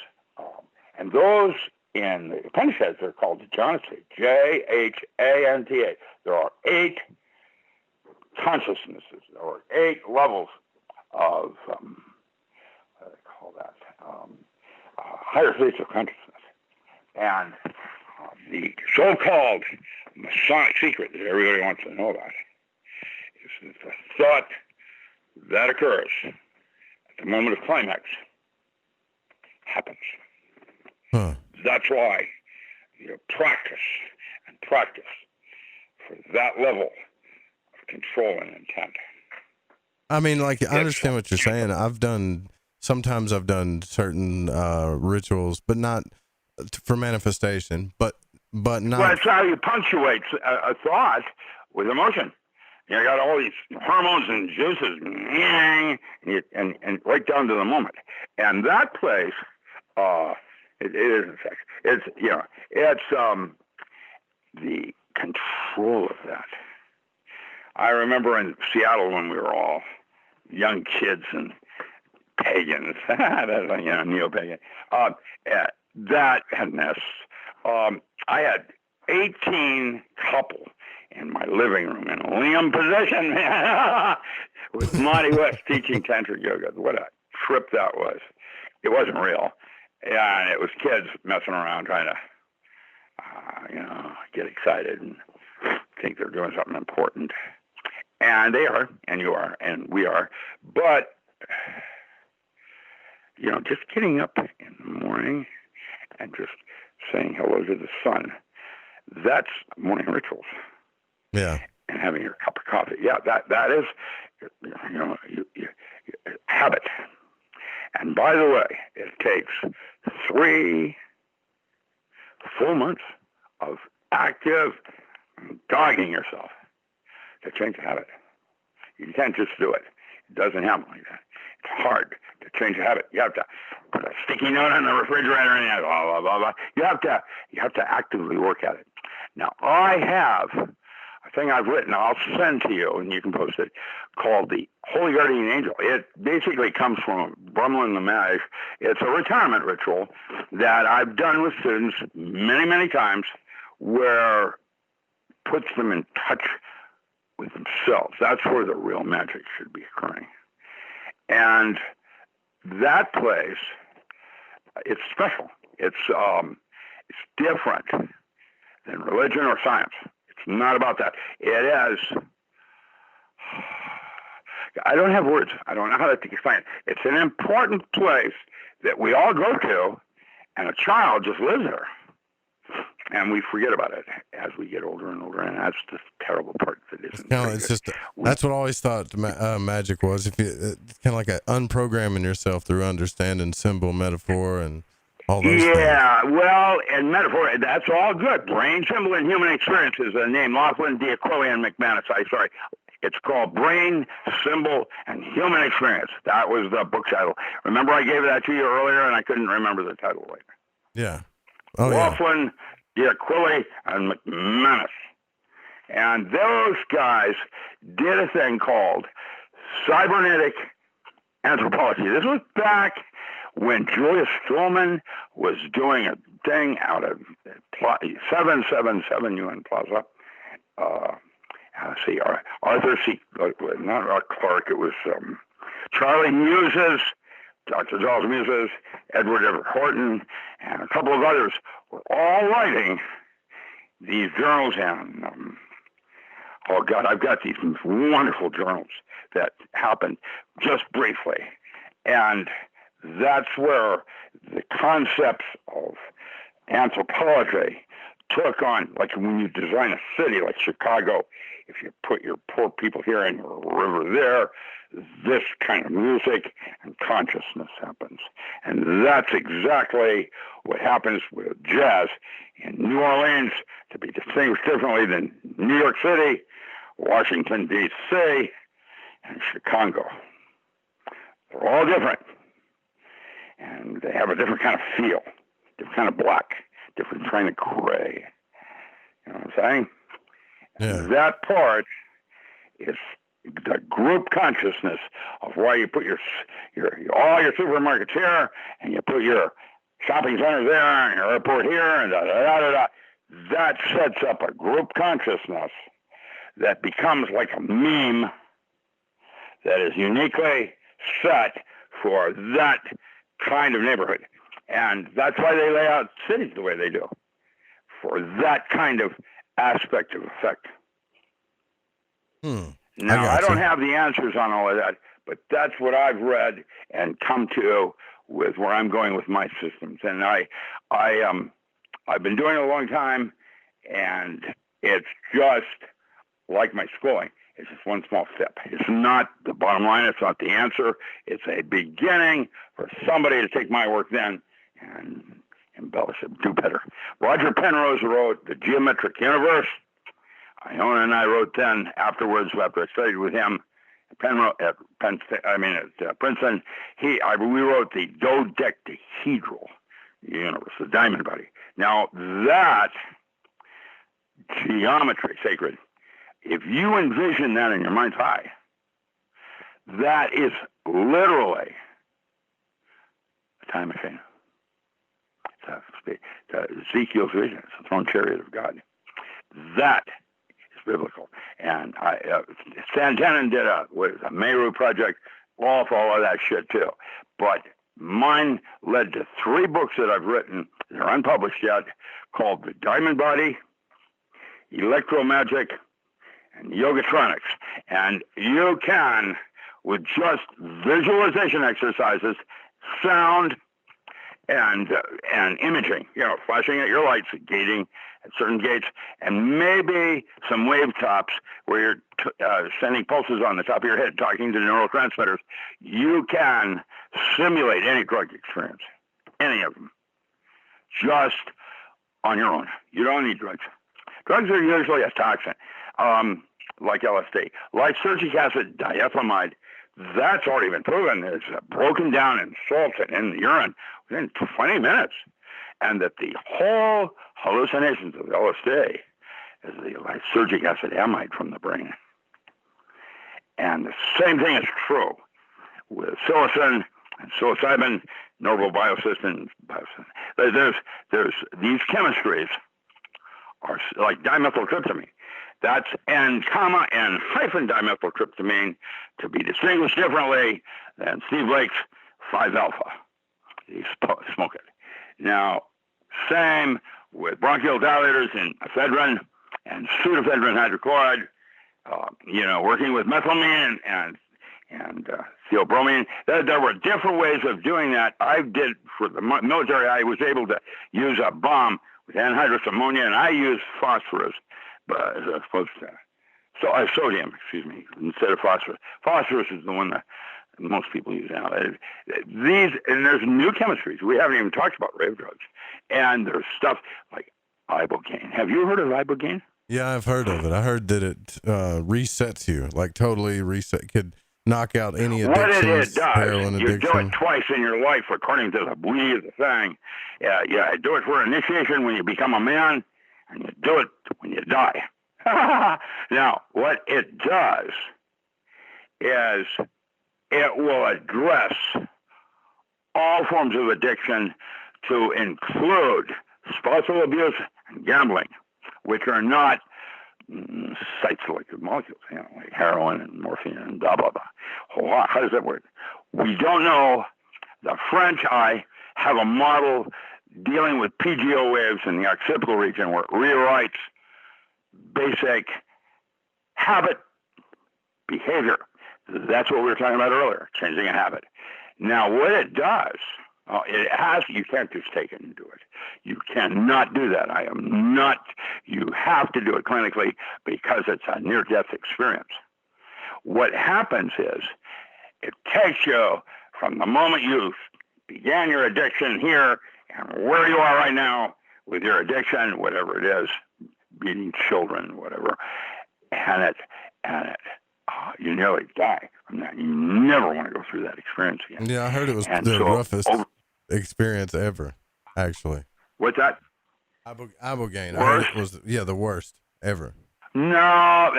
and those in the Upanishads are called Jhanata, Jhanta. There are 8 consciousnesses, or 8 levels of, what do they call that? Higher states of consciousness. And the so-called Masonic secret that everybody wants to know about is the thought that occurs at the moment of climax happens. Huh. That's why you practice for that level of control and intent. I mean, I understand what you're saying. Sometimes I've done certain rituals, but not for manifestation, but not. Well, it's how you punctuate a thought with emotion. You got all these hormones and juices, and right down to the moment. And that place It isn't sex. It's, it's the control of that. I remember in Seattle when we were all young kids and pagans, neo-pagan, that and this. I had 18 couple in my living room in a liam position, with Monty West teaching tantric yoga. What a trip that was. It wasn't real. And it was kids messing around trying to, get excited and think they're doing something important. And they are, and you are, and we are. But, just getting up in the morning and just saying hello to the sun, that's morning rituals. Yeah. And having your cup of coffee. Yeah, that is, habit. And by the way, it takes 3 full months of active dogging yourself to change a habit. You can't just do it. It doesn't happen like that. It's hard to change a habit. You have to put a sticky note on the refrigerator and blah, blah, blah, blah. You have to actively work at it. Now, I have a thing I've written, I'll send to you, and you can post it, called the Holy Guardian Angel. It basically comes from Brumlin the Mage. It's a retirement ritual that I've done with students many, many times, where it puts them in touch with themselves. That's where the real magic should be occurring. And that place, it's special. It's different than religion or science. It's not about that. It is, I don't have words. I don't know how to explain it. It's an important place that we all go to, and a child just lives there. And we forget about it as we get older and older, and that's the terrible part that isn't. That's what I always thought magic was. It's kind of like unprogramming yourself through understanding symbol, metaphor, and all those things. Yeah, well, and metaphor, that's all good. Brain, symbol, and human experience is the name. Laughlin, D'Aquila, and McManus. It's called Brain, Symbol, and Human Experience. That was the book title. Remember I gave that to you earlier, and I couldn't remember the title later. Yeah. Laughlin, D'Aquila, and McManus. And those guys did a thing called cybernetic anthropology. This was back when Julius Stillman was doing a thing out of 777 UN Plaza. Arthur C. Not Clark, it was Charlie Muses, Dr. Charles Muses, Edward Everett Horton, and a couple of others were all writing these journals. And, I've got these wonderful journals that happened just briefly. And that's where the concepts of anthropology took on, like when you design a city like Chicago, if you put your poor people here and your river there, this kind of music and consciousness happens. And that's exactly what happens with jazz in New Orleans, to be distinguished differently than New York City, Washington, D.C., and Chicago. They're all different. And they have a different kind of feel, different kind of black, different kind of gray. You know what I'm saying? Yeah. That part is the group consciousness of why you put your all your supermarkets here, and you put your shopping centers there, and your airport here, and da-da-da-da-da. That sets up a group consciousness that becomes like a meme that is uniquely set for that kind of neighborhood. And that's why they lay out cities the way they do, for that kind of aspect of effect. Now, I don't have the answers on all of that, but that's what I've read and come to with where I'm going with my systems. And I've been doing it a long time, and it's just like my schooling. It's just one small step. It's not the bottom line. It's not the answer. It's a beginning for somebody to take my work then and embellish it, do better. Roger Penrose wrote The Geometric Universe. Iona and I wrote then afterwards, after I studied with him at Princeton. We wrote the dodecahedral universe, the diamond body. Now, that geometry, sacred, if you envision that in your mind's eye, that is literally a time machine. It's Ezekiel's vision. It's the throne chariot of God. That is biblical. And Santanen did a Meru project, all of that shit too. But mine led to 3 books that I've written. They're unpublished yet, called The Diamond Body, Electromagic, and Yogatronics. And you can, with just visualization exercises, sound, and imaging, flashing at your lights, gating at certain gates, and maybe some wave tops where you're sending pulses on the top of your head, talking to neurotransmitters, you can simulate any drug experience, any of them, just on your own. You don't need drugs. Drugs are usually a toxin, like LSD. Lysergic acid diethylamide, that's already been proven. It's broken down and salted in the urine within 20 minutes. And that the whole hallucinations of LSD is the lysergic acid amide from the brain. And the same thing is true with psilocin and psilocybin, norbobiosis. There's these chemistries are like dimethyltryptamine. That's N, comma, and hyphen dimethyltryptamine to be distinguished differently than Steve Lake's 5-alpha. You smoke it. Now, same with bronchial dilators and ephedrine and pseudoephedrine hydrochloride, working with methylamine and theobromine. There were different ways of doing that. I did for the military. I was able to use a bomb with anhydrous ammonia, and I used phosphorus, but as opposed to sodium, instead of phosphorus. Phosphorus is the one that most people use now. And there's new chemistries. We haven't even talked about rave drugs. And there's stuff like ibogaine. Have you heard of ibogaine? Yeah, I've heard of it. I heard that it resets you, like totally reset. Could knock out any addictions, what it does, heroin you addiction. do it twice in your life, according to the we, the thing. Yeah, do it for initiation when you become a man, and you do it when you die. Now, what it does is it will address all forms of addiction to include spousal abuse and gambling, which are not site-selective molecules, like heroin and morphine and blah, blah, blah. How does that work? We don't know. The French have a model dealing with PGO waves in the occipital region where it rewrites basic habit behavior. That's what we were talking about earlier, changing a habit. Now, what it does, you can't just take it and do it. You cannot do that. You have to do it clinically because it's a near-death experience. What happens is it takes you from the moment you began your addiction here and where you are right now with your addiction, whatever it is, beating children, whatever, and you nearly die from that. You never want to go through that experience again. Yeah, I heard it was the roughest experience ever, actually. What's that? Ibogaine. I heard it was, the worst ever. No,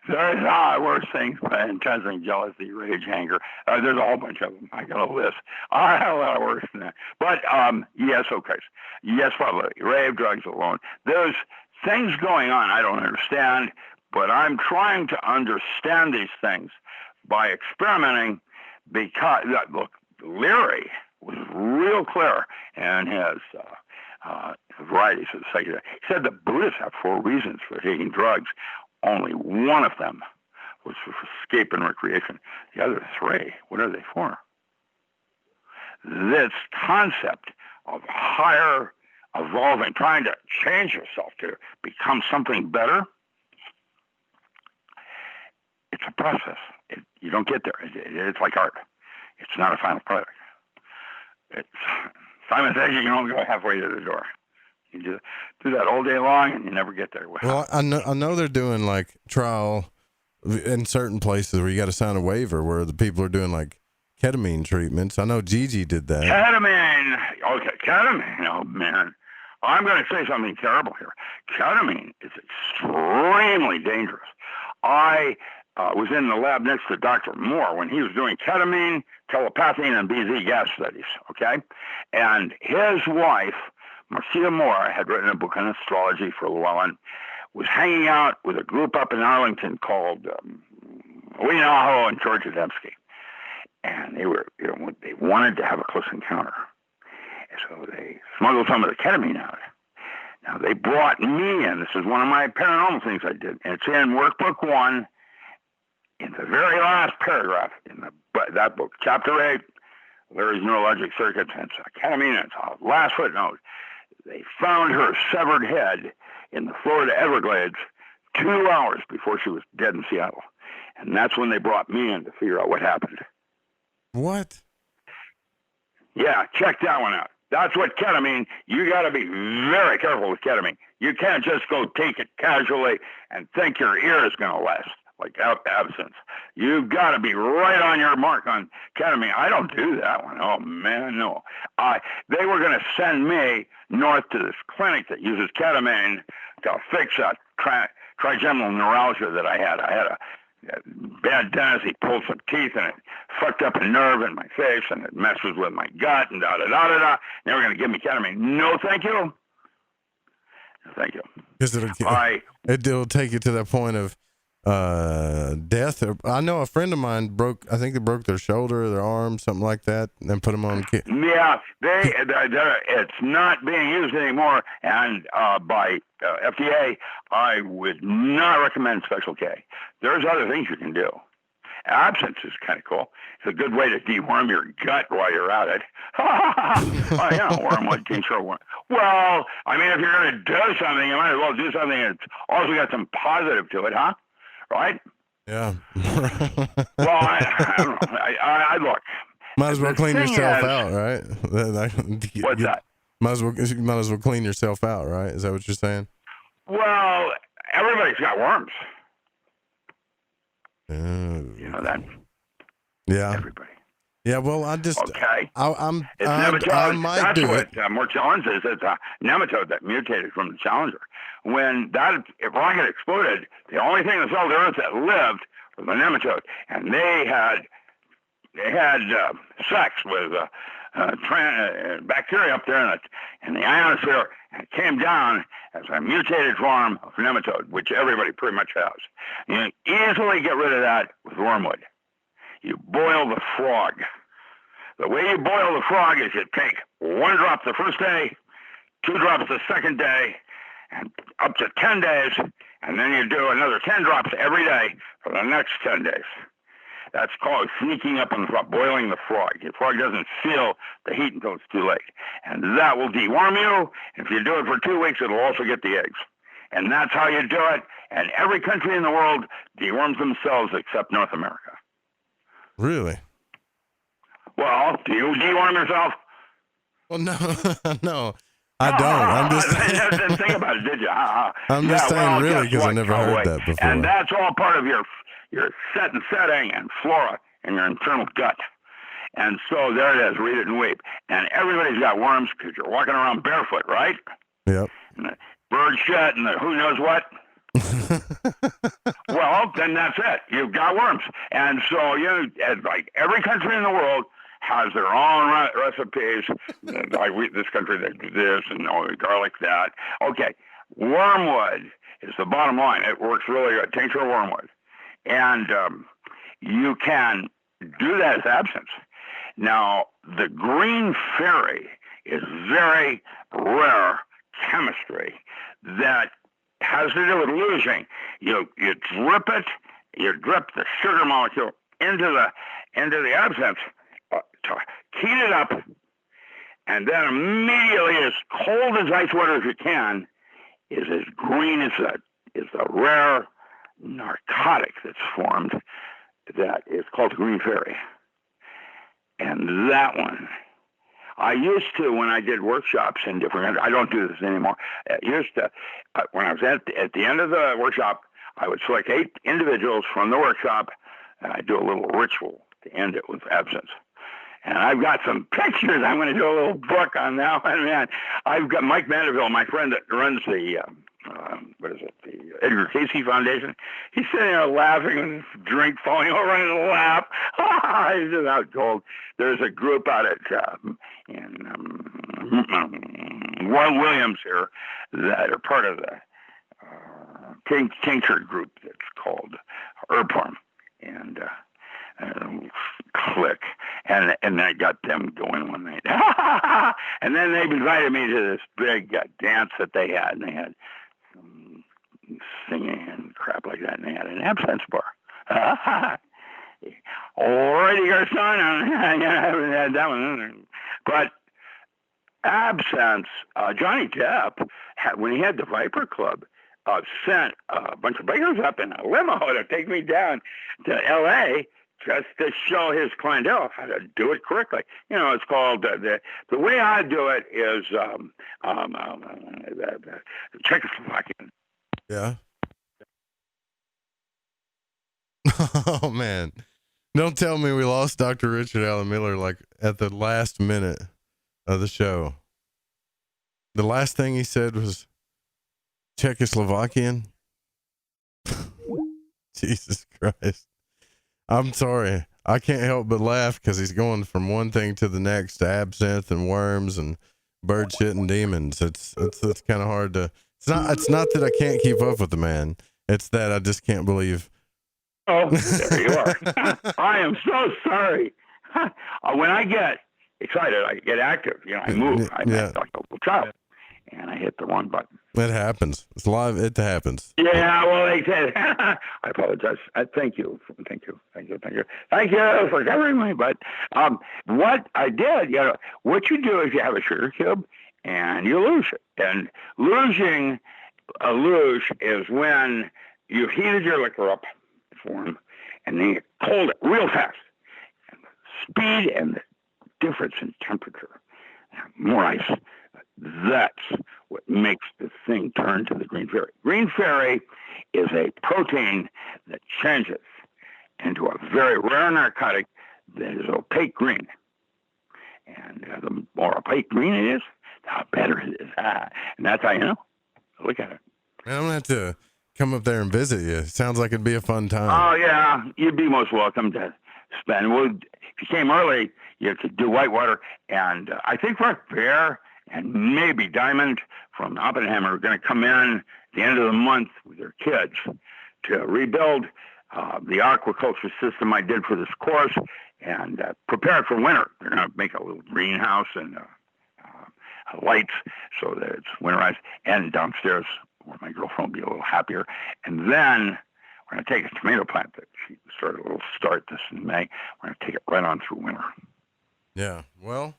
there's worse things, intensity, jealousy, rage, anger. There's a whole bunch of them. I got a list. I have a lot worse than that. But yes, okay. Yes, probably. Rave, drugs alone. There's things going on I don't understand, but I'm trying to understand these things by experimenting because, look, Leary was real clear in his varieties of psychedelics. He said the Buddhists have 4 reasons for taking drugs. Only one of them was for escape and recreation. The other 3, what are they for? This concept of higher evolving, trying to change yourself to become something better, it's a process. You don't get there. It's like art. It's not a final product. Simon says you can only go halfway to the door. You do that all day long, and you never get there. Well, I know they're doing like trial in certain places where you got to sign a waiver where the people are doing like ketamine treatments. I know Gigi did that. Ketamine. Okay, ketamine. Oh, man. I'm going to say something terrible here. Ketamine is extremely dangerous. I was in the lab next to Dr. Moore when he was doing ketamine, telepathy, and BZ gas studies, okay? And his wife, Marcia Moore, had written a book on astrology for a while and was hanging out with a group up in Arlington called Weeknights and George Adamski. And they were, they wanted to have a close encounter. So they smuggled some of the ketamine out. Now, they brought me in. This is one of my paranormal things I did. And it's in Workbook 1, in the very last paragraph in that book, Chapter 8, Larry's Neurologic Circuits, and ketamine. It's a last footnote. They found her severed head in the Florida Everglades 2 hours before she was dead in Seattle. And that's when they brought me in to figure out what happened. What? Yeah, check that one out. That's what ketamine, you got to be very careful with ketamine. You can't just go take it casually and think your ear is going to last, like absence. You've got to be right on your mark on ketamine. I don't do that one. Oh, man, no. They were going to send me north to this clinic that uses ketamine to fix a trigeminal neuralgia that I had. I had a bad dentist. He pulled some teeth and it fucked up a nerve in my face and it messes with my gut and da-da-da-da-da. They were going to give me ketamine. No, thank you. No, thank you. Because it'll take you to that point of death. I know a friend of mine I think they broke their shoulder, their arm, something like that, and then put them on. Yeah, it's not being used anymore, and by FDA, I would not recommend Special K. There's other things you can do. Absence is kind of cool. It's a good way to deworm your gut while you're at it. Wormwood, tincture, worm. Well, I mean, if you're going to do something, you might as well do something that's also got some positive to it, huh? Right? Yeah. Well, I don't know. I look. Might as well clean yourself out, right? What's that? Might as well clean yourself out, right? Is that what you're saying? Well, everybody's got worms. You know that? Yeah. Everybody. Yeah, well, I just... Okay. I might do it. That's what more challenge is. It's a nematode that mutated from the Challenger. When that rocket exploded, the only thing that fell to Earth that lived was the nematode. And they had sex with bacteria up there in the ionosphere, and it came down as a mutated form of nematode, which everybody pretty much has. You can easily get rid of that with wormwood. You boil the frog. The way you boil the frog is you take 1 drop the first day, 2 drops the second day, and up to 10 days, and then you do another 10 drops every day for the next 10 days. That's called sneaking up on the frog, boiling the frog. The frog doesn't feel the heat until it's too late. And that will deworm you. If you do it for 2 weeks, it'll also get the eggs. And that's how you do it. And every country in the world deworms themselves except North America. Really? Well, do you deworm yourself? Well, no. I don't. I'm just didn't think about it, did you? I'm just saying really because I never heard that before. And that's all part of your set and setting and flora and your internal gut. And so there it is. Read it and weep. And everybody's got worms because you're walking around barefoot, right? Yep. And the bird shit and the who knows what. Well, then that's it. You've got worms. And so, like every country in the world has their own recipes. Like this country, they do this and garlic that. Okay, wormwood is the bottom line. It works really good. Tincture of wormwood. And you can do that as absence. Now, the green fairy is very rare chemistry that has to do with losing. You drip it, you drip the sugar molecule into the absence, to heat it up, and then immediately, as cold as ice water as you can, is as green as the rare narcotic that's formed that is called the green fairy. And that one, I used to, when I did workshops in different countries, I don't do this anymore. When I was at the end of the workshop, I would select 8 individuals from the workshop, and I'd do a little ritual to end it with absence. And I've got some pictures. I'm going to do a little book on that one, man. I've got Mike Mandeville, my friend that runs the, the Edgar Casey Foundation. He's sitting there laughing with his drink falling over in his lap. He's just out cold. There's a group out at in Roy Williams here that are part of the tincture group that's called Herbal. And click, and I got them going one night. And then they invited me to this big dance that they had, and they had some singing and crap like that, and they had an absinthe bar. Alrighty, Garcon, I haven't had that one. But absinthe, Johnny Depp, when he had the Viper Club, sent a bunch of bikers up in a limo to take me down to L.A., just to show his clientele how to do it correctly. You know, it's called, the way I do it is Czechoslovakian. Yeah. Oh, man. Don't tell me we lost Dr. Richard Allen Miller like at the last minute of the show. The last thing he said was Czechoslovakian. Jesus Christ. I'm sorry. I can't help but laugh because he's going from one thing to the next, to absinthe and worms and bird shit and demons. It's kind of hard to. It's not that I can't keep up with the man. It's that I just can't believe. Oh, there you are. I am so sorry. When I get excited, I get active. You know, I move. I like a little child, and I hit the wrong button. It happens. It's live. It happens. Yeah, well, they said, I apologize. Thank you for covering me. But what I did, you know, what you do is you have a sugar cube and you luge it. And luging a luge is when you heated your liquor up form and then you cold it real fast. And the speed and the difference in temperature, more ice. That's what makes the thing turn to the green fairy. Green fairy is a protein that changes into a very rare narcotic that is opaque green. And the more opaque green it is, the better it is. And that's how you know. Look at it. Man, I'm going to have to come up there and visit you. It sounds like it'd be a fun time. Oh, yeah. You'd be most welcome to spend. Well, if you came early, you could do Whitewater. And I think Rick Bear and maybe Diamond from Oppenheimer are going to come in at the end of the month with their kids to rebuild the aquaculture system I did for this course and prepare it for winter. They're going to make a little greenhouse and lights so that it's winterized, and downstairs where my girlfriend will be a little happier. And then we're going to take a tomato plant that she started a little start this in May. We're going to take it right on through winter. Yeah, well,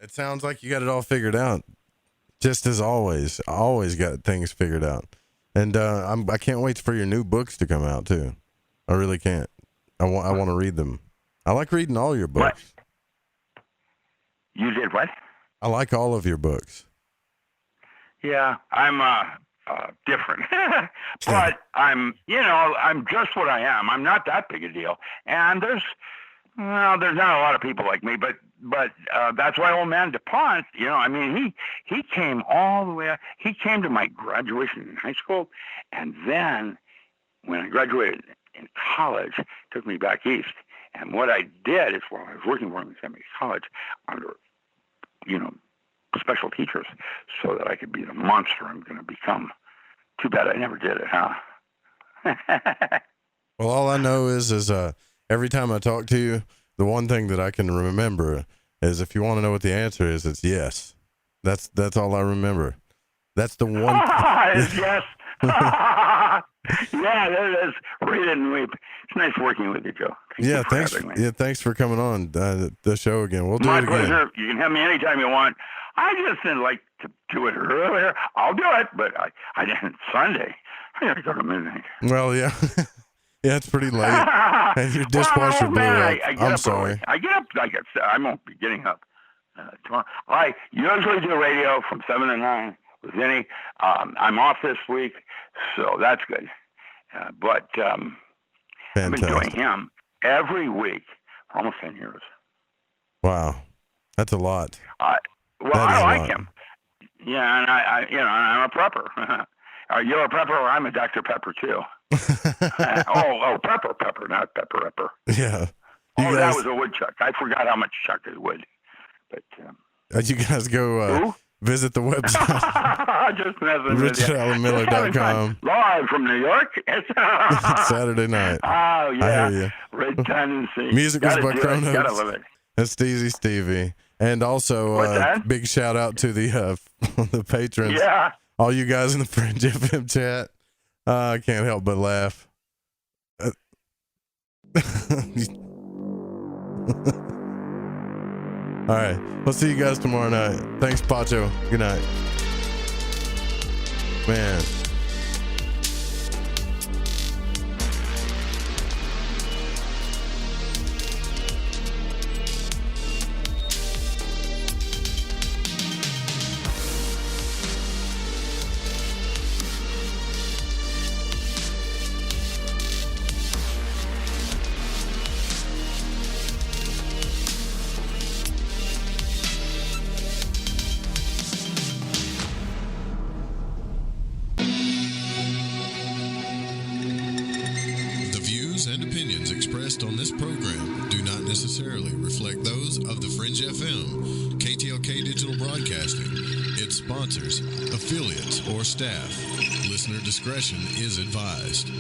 it sounds like you got it all figured out. Just as always got things figured out. And I can't wait for your new books to come out too. I really can't. I want to read them. I like reading all your books. What? You did what? I like all of your books. Yeah, I'm different, but I'm just what I am. I'm not that big a deal, and there's not a lot of people like me, but that's why old man DuPont, you know, I mean, he came all the way up. He came to my graduation in high school, and then when I graduated in college, took me back east. And what I did is, while I was working for him at St. Mary's College under, you know, special teachers, so that I could be the monster I'm going to become. Too bad I never did it, huh? Well, all I know is every time I talk to you, the one thing that I can remember is, if you want to know what the answer is, it's yes. That's all I remember. That's the one. It's yes. Yeah, that is. Read it and weep. It's nice working with you, Joe. Thanks for coming on the show again. We'll do it again. My pleasure. You can have me anytime you want. I just didn't like to do it earlier. I'll do it, but I didn't Sunday. I got to go to midnight. Well, yeah. Yeah, it's pretty late. And your dishwasher blew up. I'm sorry. I get up. I won't be getting up tomorrow. I usually do radio from 7 to 9 with Vinny. I'm off this week, so that's good. But I've been doing him every week for almost 10 years. Wow. That's a lot. I like him. Yeah, and I'm a prepper. You're a prepper, or I'm a Dr. Pepper too. Pepper, not pepper. Yeah. That was a woodchuck. I forgot how much chuck is wood. But you guys go visit the website. Just messing with you. RichardAllenMiller.com. Live from New York. It's Saturday night. Oh, yeah. I hear you. Red Tennessee. Music was by Chronos. Gotta love it. That's Steezy Stevie. And also, big shout out to the patrons. Yeah. All you guys in the Fringe FM chat. I can't help but laugh. All right. We'll see you guys tomorrow night. Thanks, Pacho. Good night. Man. On this program do not necessarily reflect those of the Fringe FM, KTLK Digital Broadcasting, its sponsors, affiliates, or staff. Listener discretion is advised.